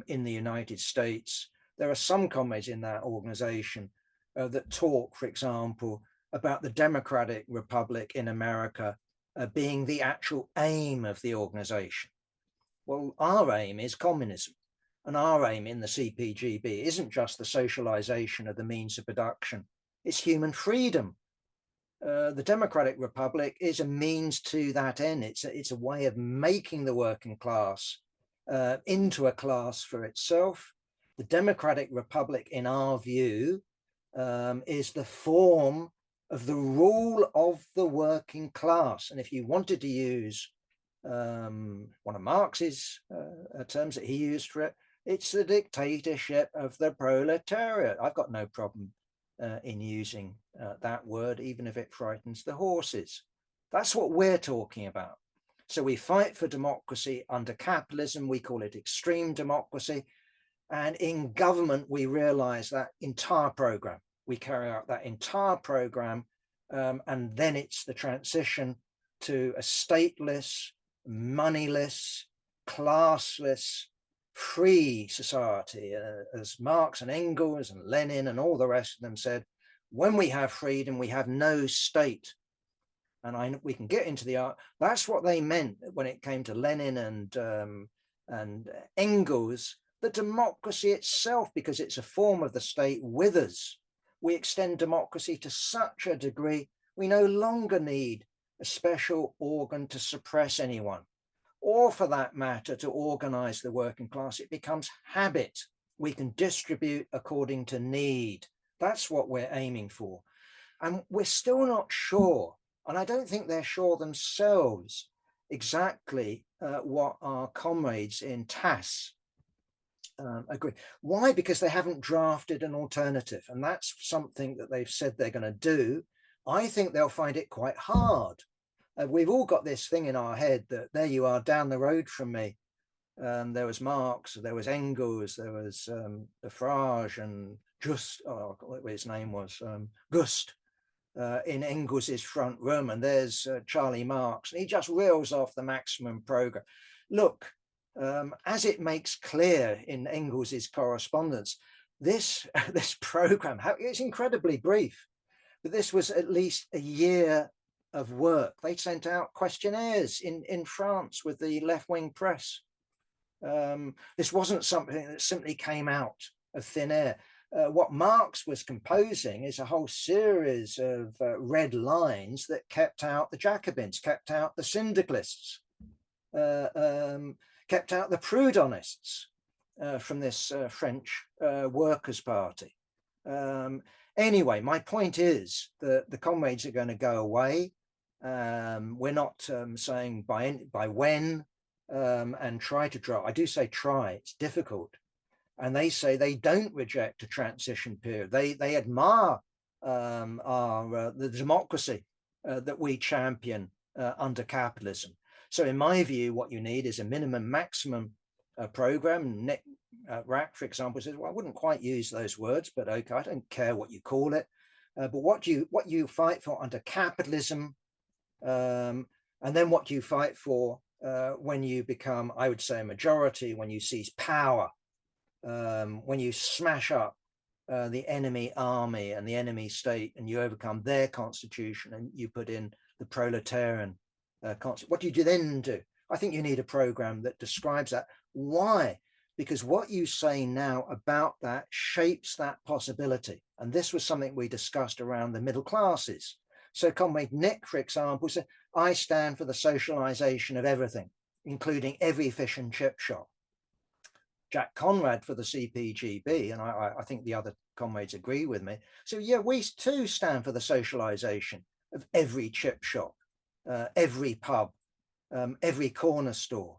in the United States. There are some comrades in that organization that talk, for example, about the Democratic Republic in America being the actual aim of the organization. Well, our aim is communism. And our aim in the CPGB isn't just the socialization of the means of production, it's human freedom. The Democratic Republic is a means to that end. It's a way of making the working class into a class for itself. The Democratic Republic, in our view, is the form of the rule of the working class. And if you wanted to use one of Marx's terms that he used for it, it's the dictatorship of the proletariat. I've got no problem in using that word, even if it frightens the horses. That's what we're talking about. So we fight for democracy under capitalism. We call it extreme democracy. And in government, we realize that entire program. We carry out that entire program. And then it's the transition to a stateless, moneyless, classless, free society, as Marx and Engels and Lenin and all the rest of them said. When we have freedom, we have no state. And we can get into the art. That's what they meant when it came to Lenin and Engels. The democracy itself, because it's a form of the state, withers. We extend democracy to such a degree, we no longer need a special organ to suppress anyone, or for that matter, to organize the working class. It becomes habit. We can distribute according to need. That's what we're aiming for. And we're still not sure, and I don't think they're sure themselves, exactly what our comrades in TASS agree. Why? Because they haven't drafted an alternative, and that's something that they've said they're going to do. I think they'll find it quite hard. We've all got this thing in our head that there you are down the road from me. There was Marx, there was Engels, there was Lafarge and Just, what his name was, Gust, in Engels's front room. And there's Charlie Marx, and he just reels off the maximum program. Look, as it makes clear in Engels's correspondence, this program, it's incredibly brief, but this was at least a year of work. They sent out questionnaires in France with the left-wing press. This wasn't something that simply came out of thin air. What Marx was composing is a whole series of red lines that kept out the Jacobins, kept out the syndicalists, kept out the Proudhonists from this French Workers' Party. Anyway, my point is that the comrades are going to go away. We're not saying by when and try to draw. I do say try, it's difficult. And they say they don't reject a transition period. They admire the democracy that we champion under capitalism. So in my view, what you need is a minimum maximum program. Nick Rack, for example, says, well, I wouldn't quite use those words, but okay, I don't care what you call it. But what you fight for under capitalism, and then what you fight for when you become, I would say, a majority, when you seize power, when you smash up the enemy army and the enemy state, and you overcome their constitution, and you put in the proletarian concept. What do you then do? I think you need a program that describes that. Why? Because what you say now about that shapes that possibility. And this was something we discussed around the middle classes. So Comrade Nick, for example, said, I stand for the socialization of everything, including every fish and chip shop. Jack Conrad for the CPGB, and I think the other comrades agree with me. So yeah, we too stand for the socialization of every chip shop, every pub, every corner store,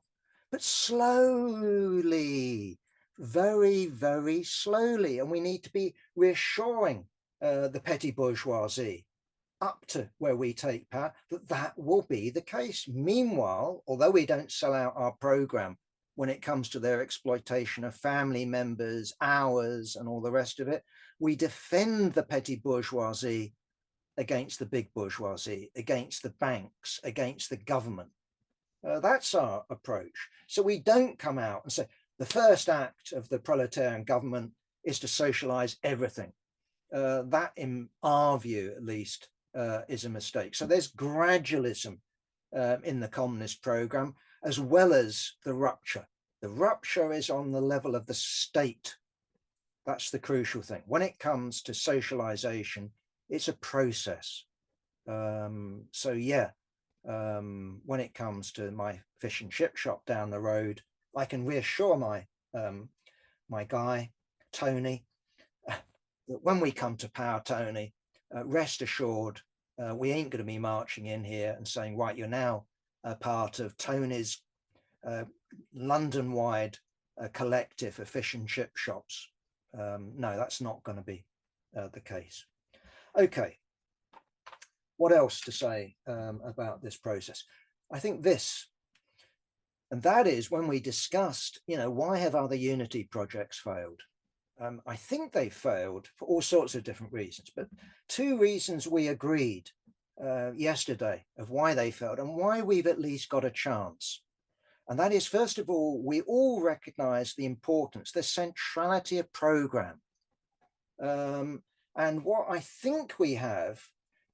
but slowly, very, very slowly. And we need to be reassuring the petty bourgeoisie up to where we take power that will be the case. Meanwhile, although we don't sell out our program when it comes to their exploitation of family members, hours, and all the rest of it, we defend the petty bourgeoisie against the big bourgeoisie, against the banks, against the government. That's our approach. So we don't come out and say, the first act of the proletarian government is to socialize everything. That, in our view at least, is a mistake. So there's gradualism in the communist program, as well as the rupture. The rupture is on the level of the state. That's the crucial thing. When it comes to socialization, it's a process. So yeah, when it comes to my fish and chip shop down the road, I can reassure my guy, Tony, that when we come to power, Tony, rest assured, we ain't going to be marching in here and saying, right, you're now a part of Tony's London-wide collective of fish and chip shops. No, that's not going to be the case. Okay. What else to say about this process? I think this, and that is when we discussed, why have other unity projects failed? I think they failed for all sorts of different reasons, but two reasons we agreed yesterday of why they failed and why we've at least got a chance. And that is, first of all, we all recognize the importance, the centrality of program. And what I think we have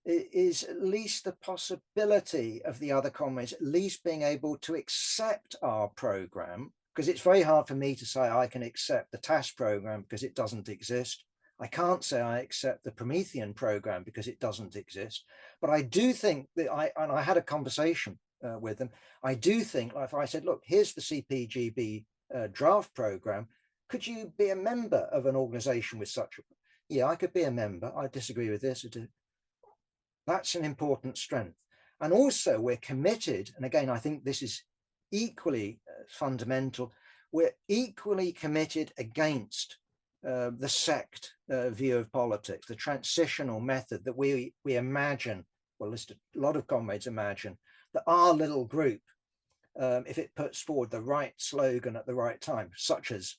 is at least the possibility of the other comrades at least being able to accept our program, because it's very hard for me to say I can accept the TAS program because it doesn't exist. I can't say I accept the Promethean program because it doesn't exist. But I do think that I had a conversation with them. I do think, like if I said, look, here's the CPGB draft program, could you be a member of an organization with such a, yeah, I could be a member. I disagree with this. That's an important strength. And also we're committed, and again, I think this is equally fundamental, we're equally committed against the sect view of politics, the transitional method that we imagine, well, at least a lot of comrades imagine, that our little group, if it puts forward the right slogan at the right time, such as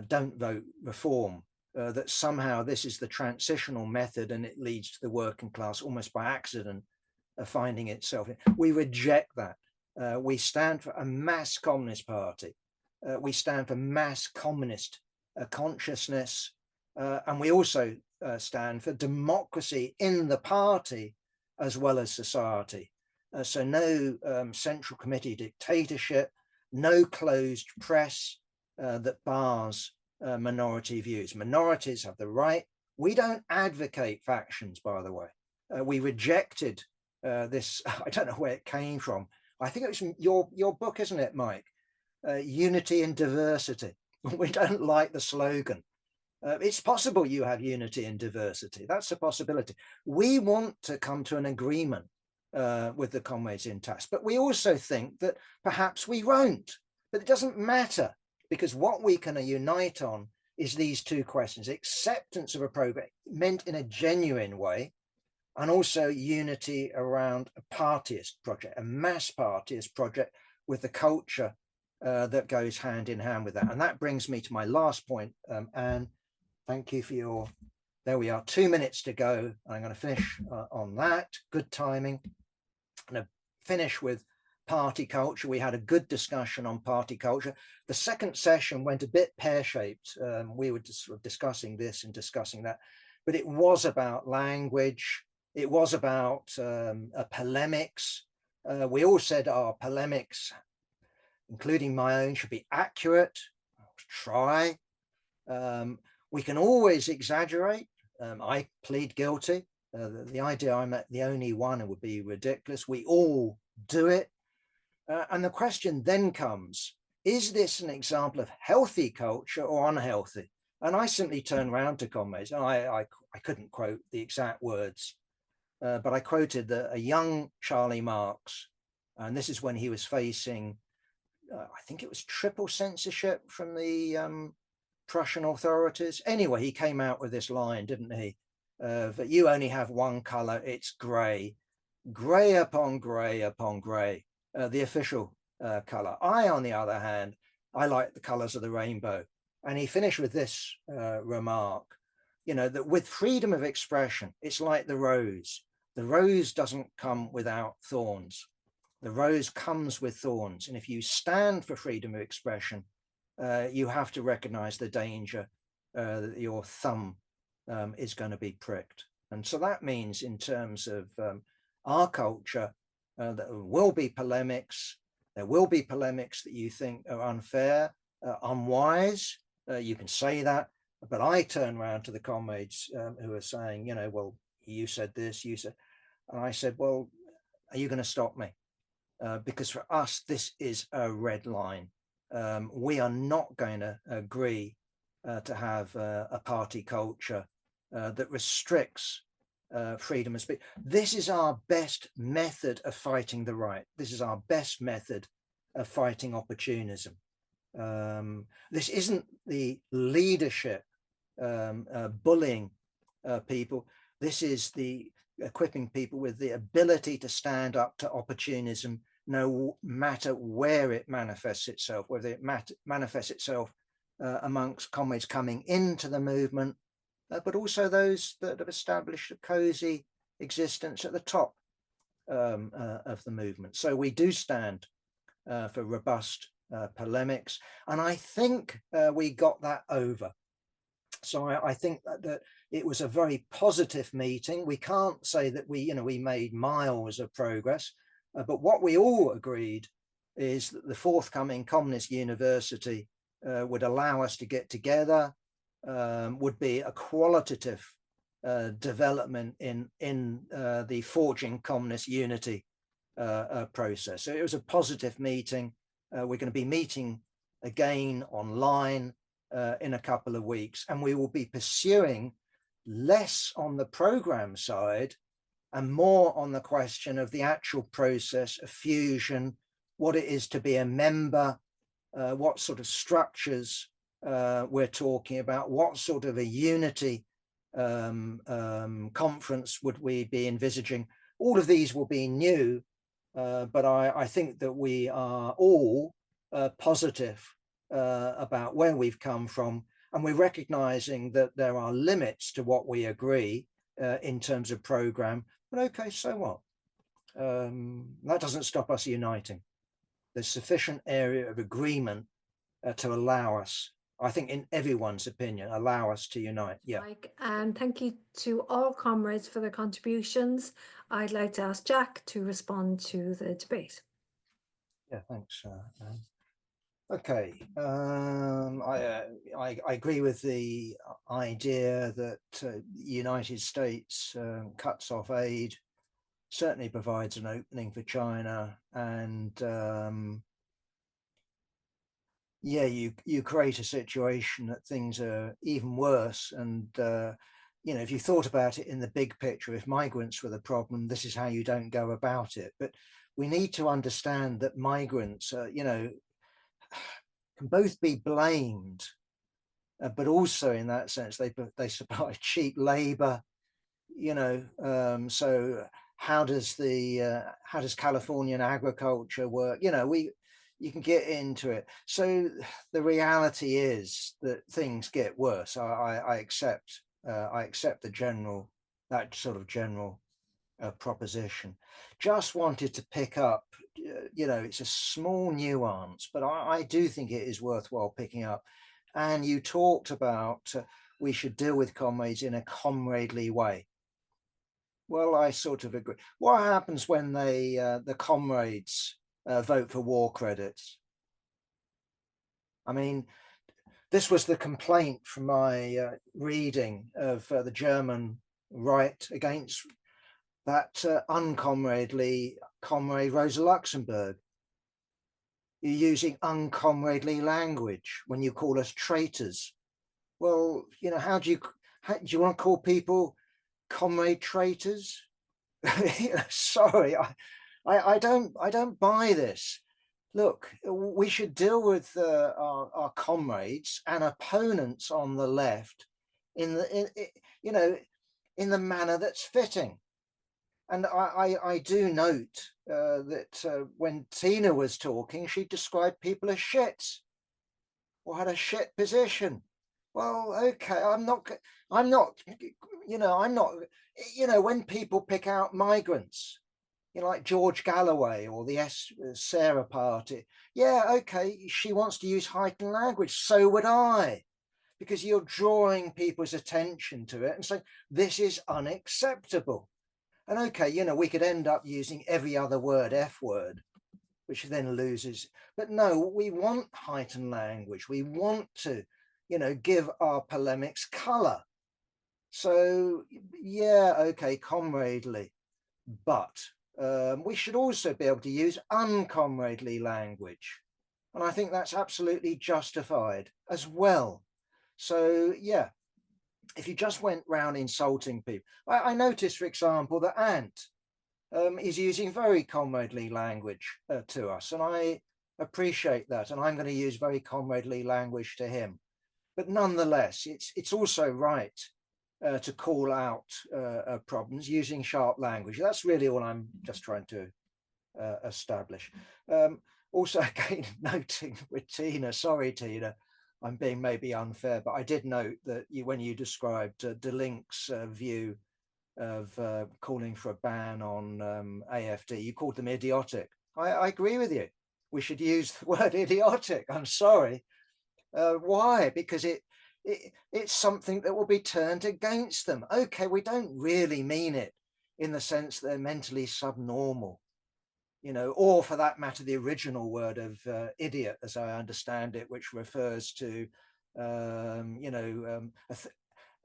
don't vote reform, that somehow this is the transitional method and it leads to the working class almost by accident finding itself. We reject that. We stand for a mass communist party. We stand for mass communist consciousness. And we also stand for democracy in the party as well as society. So no central committee dictatorship, no closed press that bars minority views. Minorities have the right. We don't advocate factions, by the way. We rejected this. I don't know where it came from. I think it was your book, isn't it, Mike? Unity and diversity. We don't like the slogan. It's possible you have unity and diversity. That's a possibility. We want to come to an agreement with the comrades in TAS, but we also think that perhaps we won't. But it doesn't matter, because what we can unite on is these two questions: acceptance of a program meant in a genuine way, and also unity around a partyist project, a mass partyist project with the culture that goes hand in hand with that. And that brings me to my last point. Anne, thank you for your, there we are, 2 minutes to go. I'm going to finish on that. Good timing. I'm going to finish with party culture. We had a good discussion on party culture. The second session went a bit pear-shaped. We were just sort of discussing this and discussing that, but it was about language. It was about polemics. We all said our polemics, including my own, should be accurate. I'll try. We can always exaggerate. I plead guilty. The idea I'm the only one would be ridiculous. We all do it. And the question then comes, is this an example of healthy culture or unhealthy? And I simply turned around to comrades, and I couldn't quote the exact words, but I quoted a young Charlie Marx, and this is when he was facing, I think it was triple censorship from the Prussian authorities. Anyway, he came out with this line, didn't he? That you only have one color, it's gray. Gray upon gray upon gray, the official color. I, on the other hand, I like the colors of the rainbow. And he finished with this remark, that with freedom of expression, it's like the rose. The rose doesn't come without thorns. The rose comes with thorns. And if you stand for freedom of expression, you have to recognize the danger that your thumb is going to be pricked. And so that means in terms of our culture, there will be polemics. There will be polemics that you think are unfair, unwise. You can say that. But I turn around to the comrades who are saying, you know, well, you said this, you said, and I said, well, are you going to stop me? Because for us, this is a red line. We are not going to agree to have a party culture that restricts freedom of speech. This is our best method of fighting the right. This is our best method of fighting opportunism. This isn't the leadership bullying people. This is the equipping people with the ability to stand up to opportunism, no matter where it manifests itself, whether it manifests itself amongst comrades coming into the movement, but also those that have established a cozy existence at the top of the movement. So we do stand for robust polemics, and I think we got that over. So I think that it was a very positive meeting. We can't say that we made miles of progress, but what we all agreed is that the forthcoming Communist University would allow us to get together, would be a qualitative development in the forging communist unity process. So it was a positive meeting. We're going to be meeting again online in a couple of weeks, and we will be pursuing less on the program side and more on the question of the actual process of fusion, what it is to be a member, what sort of structures we're talking about, what sort of a unity conference would we be envisaging. All of these will be new, but I think that we are all positive about where we've come from, and we're recognizing that there are limits to what we agree in terms of program. But okay, so what? That doesn't stop us uniting. There's sufficient area of agreement to allow us, I think, in everyone's opinion, allow us to unite. Yeah.
Mike, and thank you to all comrades for their contributions. I'd like to ask Jack to respond to the debate.
Yeah, thanks. Okay, I agree with the idea that the United States cuts off aid, certainly provides an opening for China, and yeah, you create a situation that things are even worse. And if you thought about it in the big picture, if migrants were the problem, this is how you don't go about it. But we need to understand that migrants, can both be blamed, but also in that sense they supply cheap labor. So how does Californian agriculture work? You can get into it. So the reality is that things get worse. I accept that sort of general proposition. Just wanted to pick up, it's a small nuance, but I do think it is worthwhile picking up. And you talked about we should deal with comrades in a comradely way. Well, I sort of agree. What happens when the comrades vote for war credits? I mean, this was the complaint from my reading of the German right against that uncomradely comrade Rosa Luxemburg. You're using uncomradely language when you call us traitors. Well, how do you want to call people comrade traitors? Sorry, I don't buy this. Look, we should deal with our comrades and opponents on the left in the manner that's fitting. And I do note that when Tina was talking, she described people as shits or had a shit position. Well, okay, I'm not, when people pick out migrants, like George Galloway or the Sarah Party. Yeah, okay, she wants to use heightened language. So would I. because you're drawing people's attention to it and saying, this is unacceptable. And okay, you know, we could end up using every other word, F word, which then loses. But no, we want heightened language. We want to, you know, give our polemics colour. So, yeah, okay, comradely. But we should also be able to use uncomradely language. And I think that's absolutely justified as well. So, yeah, if you just went round insulting people, I noticed, for example, that Ant is using very comradely language to us. And I appreciate that. And I'm going to use very comradely language to him. But nonetheless, it's also right to call out problems using sharp language. That's really all I'm just trying to establish. Also, again, noting with Tina, sorry, Tina, I'm being maybe unfair, but I did note that when you described De Link's view of calling for a ban on AFD, you called them idiotic. I agree with you. We should use the word idiotic. I'm sorry. Why? Because it's something that will be turned against them. Okay, we don't really mean it in the sense that they're mentally subnormal, you know, or for that matter, the original word of idiot, as I understand it, which refers to,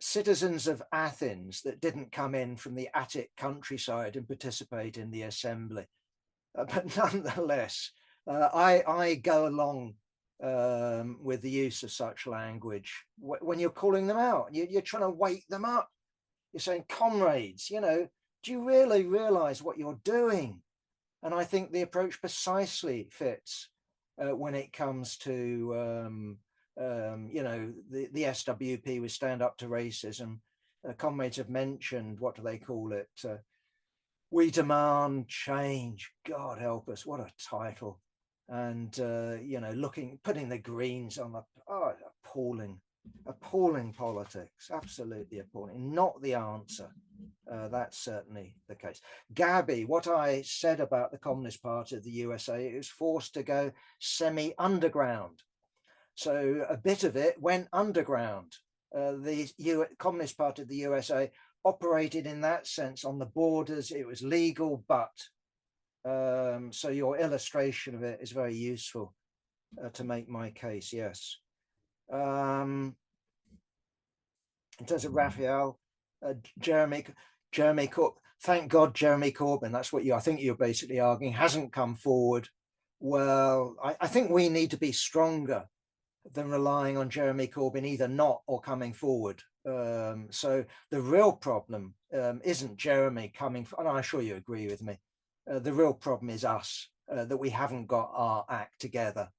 citizens of Athens that didn't come in from the Attic countryside and participate in the assembly. But nonetheless, I go along with the use of such language when you're calling them out. You're trying to wake them up. You're saying, comrades, you know, do you really realize what you're doing? And I think the approach precisely fits when it comes to, you know, the SWP with Stand Up to Racism. Comrades have mentioned, what do they call it? We demand change. God help us, what a title. And, you know, putting the Greens on the, appalling politics, absolutely appalling, not the answer. That's certainly the case. Gabby, what I said about the Communist Party of the USA, it was forced to go semi-underground. So a bit of it went underground. The Communist Party of the USA operated in that sense on the borders. It was legal, but so your illustration of it is very useful to make my case, yes. In terms of Raphael, Jeremy Corbyn, thank God Jeremy Corbyn, that's what I think you're basically arguing, hasn't come forward. Well, I think we need to be stronger than relying on Jeremy Corbyn either not or coming forward. So the real problem isn't Jeremy coming, and I'm sure you agree with me, the real problem is us, that we haven't got our act together.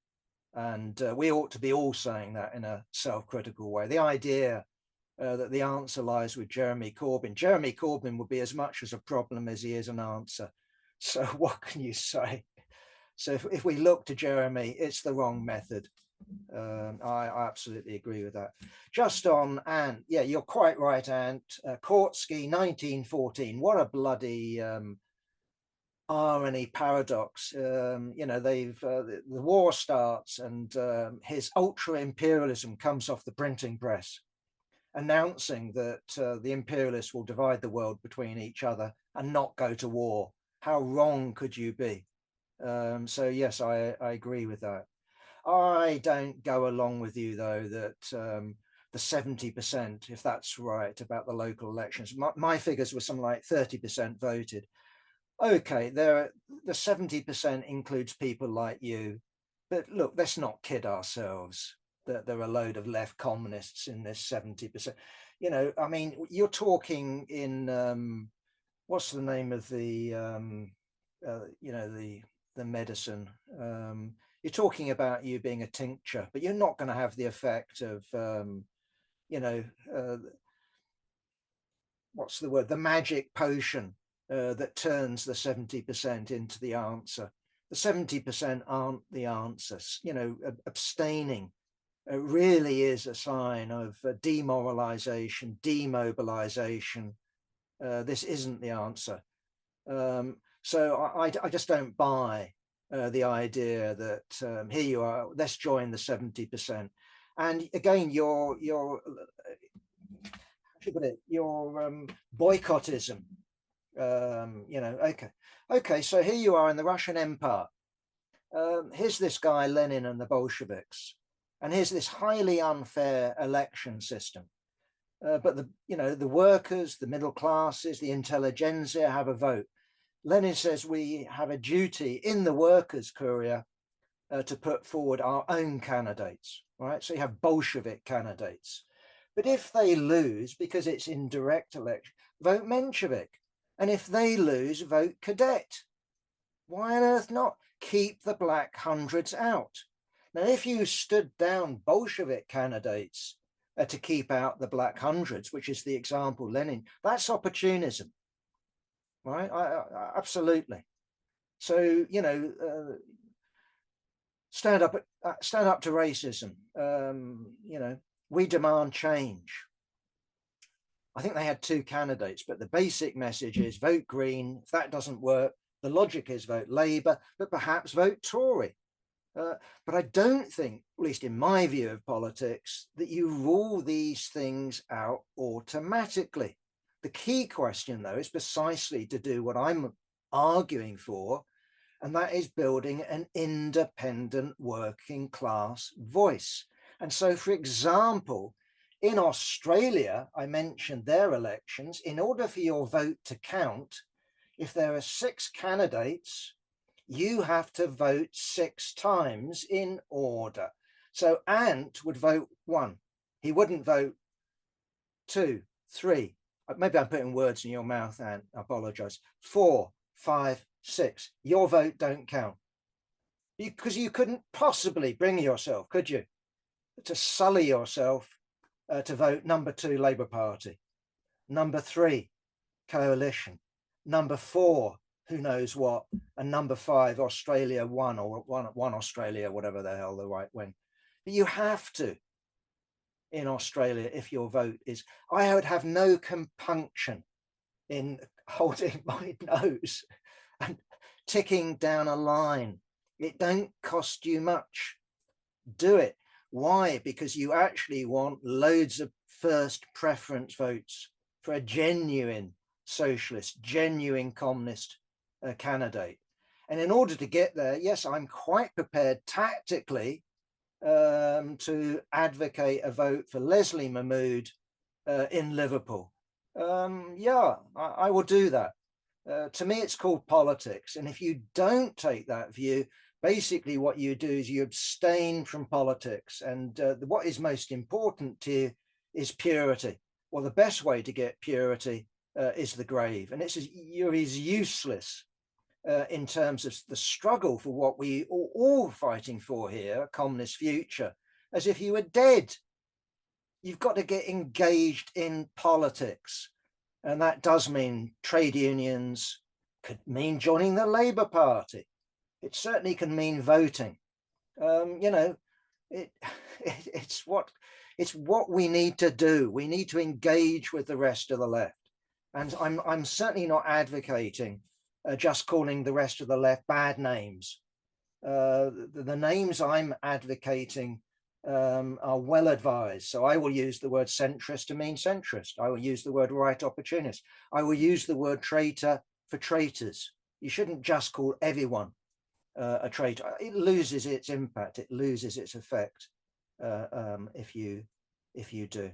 And we ought to be all saying that in a self-critical way. The idea that the answer lies with Jeremy Corbyn would be as much as a problem as he is an answer. So what can you say? So if we look to Jeremy, it's the wrong method. I absolutely agree with that. Just on Ant, yeah, you're quite right, Ant. Kautsky, 1914. What a bloody irony, paradox. You know, the war starts and his ultra imperialism comes off the printing press, announcing that the imperialists will divide the world between each other and not go to war. How wrong could you be? So yes, I agree with that. I don't go along with you, though, that the 70%, if that's right, about the local elections, my figures were something like 30% voted. Okay, the 70% includes people like you. But look, let's not kid ourselves that there are a load of left communists in this 70%. You know, I mean, you're talking in, what's the name of the, you know, the medicine? You're talking about you being a tincture, but you're not going to have the effect of, you know, what's the word? The magic potion that turns the 70% into the answer. The 70% aren't the answers. You know, abstaining really is a sign of demoralization, demobilization. This isn't the answer. So I just don't buy the idea that here you are, let's join the 70%. And again, your boycottism. Okay. So here you are in the Russian Empire. Here's this guy Lenin and the Bolsheviks, and here's this highly unfair election system. But the workers, the middle classes, the intelligentsia have a vote. Lenin says we have a duty in the workers' courier to put forward our own candidates, right? So you have Bolshevik candidates. But if they lose, because it's indirect election, vote Menshevik. And if they lose, vote Cadet. Why on earth not? Keep the black hundreds out. Now, if you stood down Bolshevik candidates to keep out the black hundreds, which is the example Lenin, that's opportunism, right? Absolutely. So, stand up to racism. We demand change. I think they had two candidates, but the basic message is vote Green. If that doesn't work, the logic is vote Labour, but perhaps vote Tory. But I don't think, at least in my view of politics, that you rule these things out automatically. The key question, though, is precisely to do what I'm arguing for, and that is building an independent working class voice. And so, for example, in Australia, I mentioned their elections. In order for your vote to count, if there are 6 candidates, you have to vote 6 times in order. So Ant would vote 1. He wouldn't vote 2, 3. Maybe I'm putting words in your mouth, Ant. I apologize. 4, 5, 6. Your vote don't count. Because you couldn't possibly bring yourself, could you, to sully yourself to vote number 2, Labour Party, number 3, Coalition, number 4, who knows what, and number 5, Australia One, or one Australia, whatever the hell the right wing. But you have to, in Australia, if your vote is, I would have no compunction in holding my nose and ticking down a line. It don't cost you much. Do it. Why? Because you actually want loads of first preference votes for a genuine socialist, genuine communist candidate. And in order to get there, yes, I'm quite prepared tactically to advocate a vote for Leslie Mahmood in Liverpool. I will do that. To me, it's called politics. And if you don't take that view, basically what you do is you abstain from politics. And what is most important to you is purity. Well, the best way to get purity is the grave. And you're as useless in terms of the struggle for what we are all fighting for here, a communist future, as if you were dead. You've got to get engaged in politics. And that does mean trade unions, could mean joining the Labour Party. It certainly can mean voting. It's what we need to do. We need to engage with the rest of the left. And I'm certainly not advocating just calling the rest of the left bad names. The names I'm advocating are well advised. So I will use the word centrist to mean centrist. I will use the word right opportunist. I will use the word traitor for traitors. You shouldn't just call everyone a traitor. It loses its impact. It loses its effect if you do.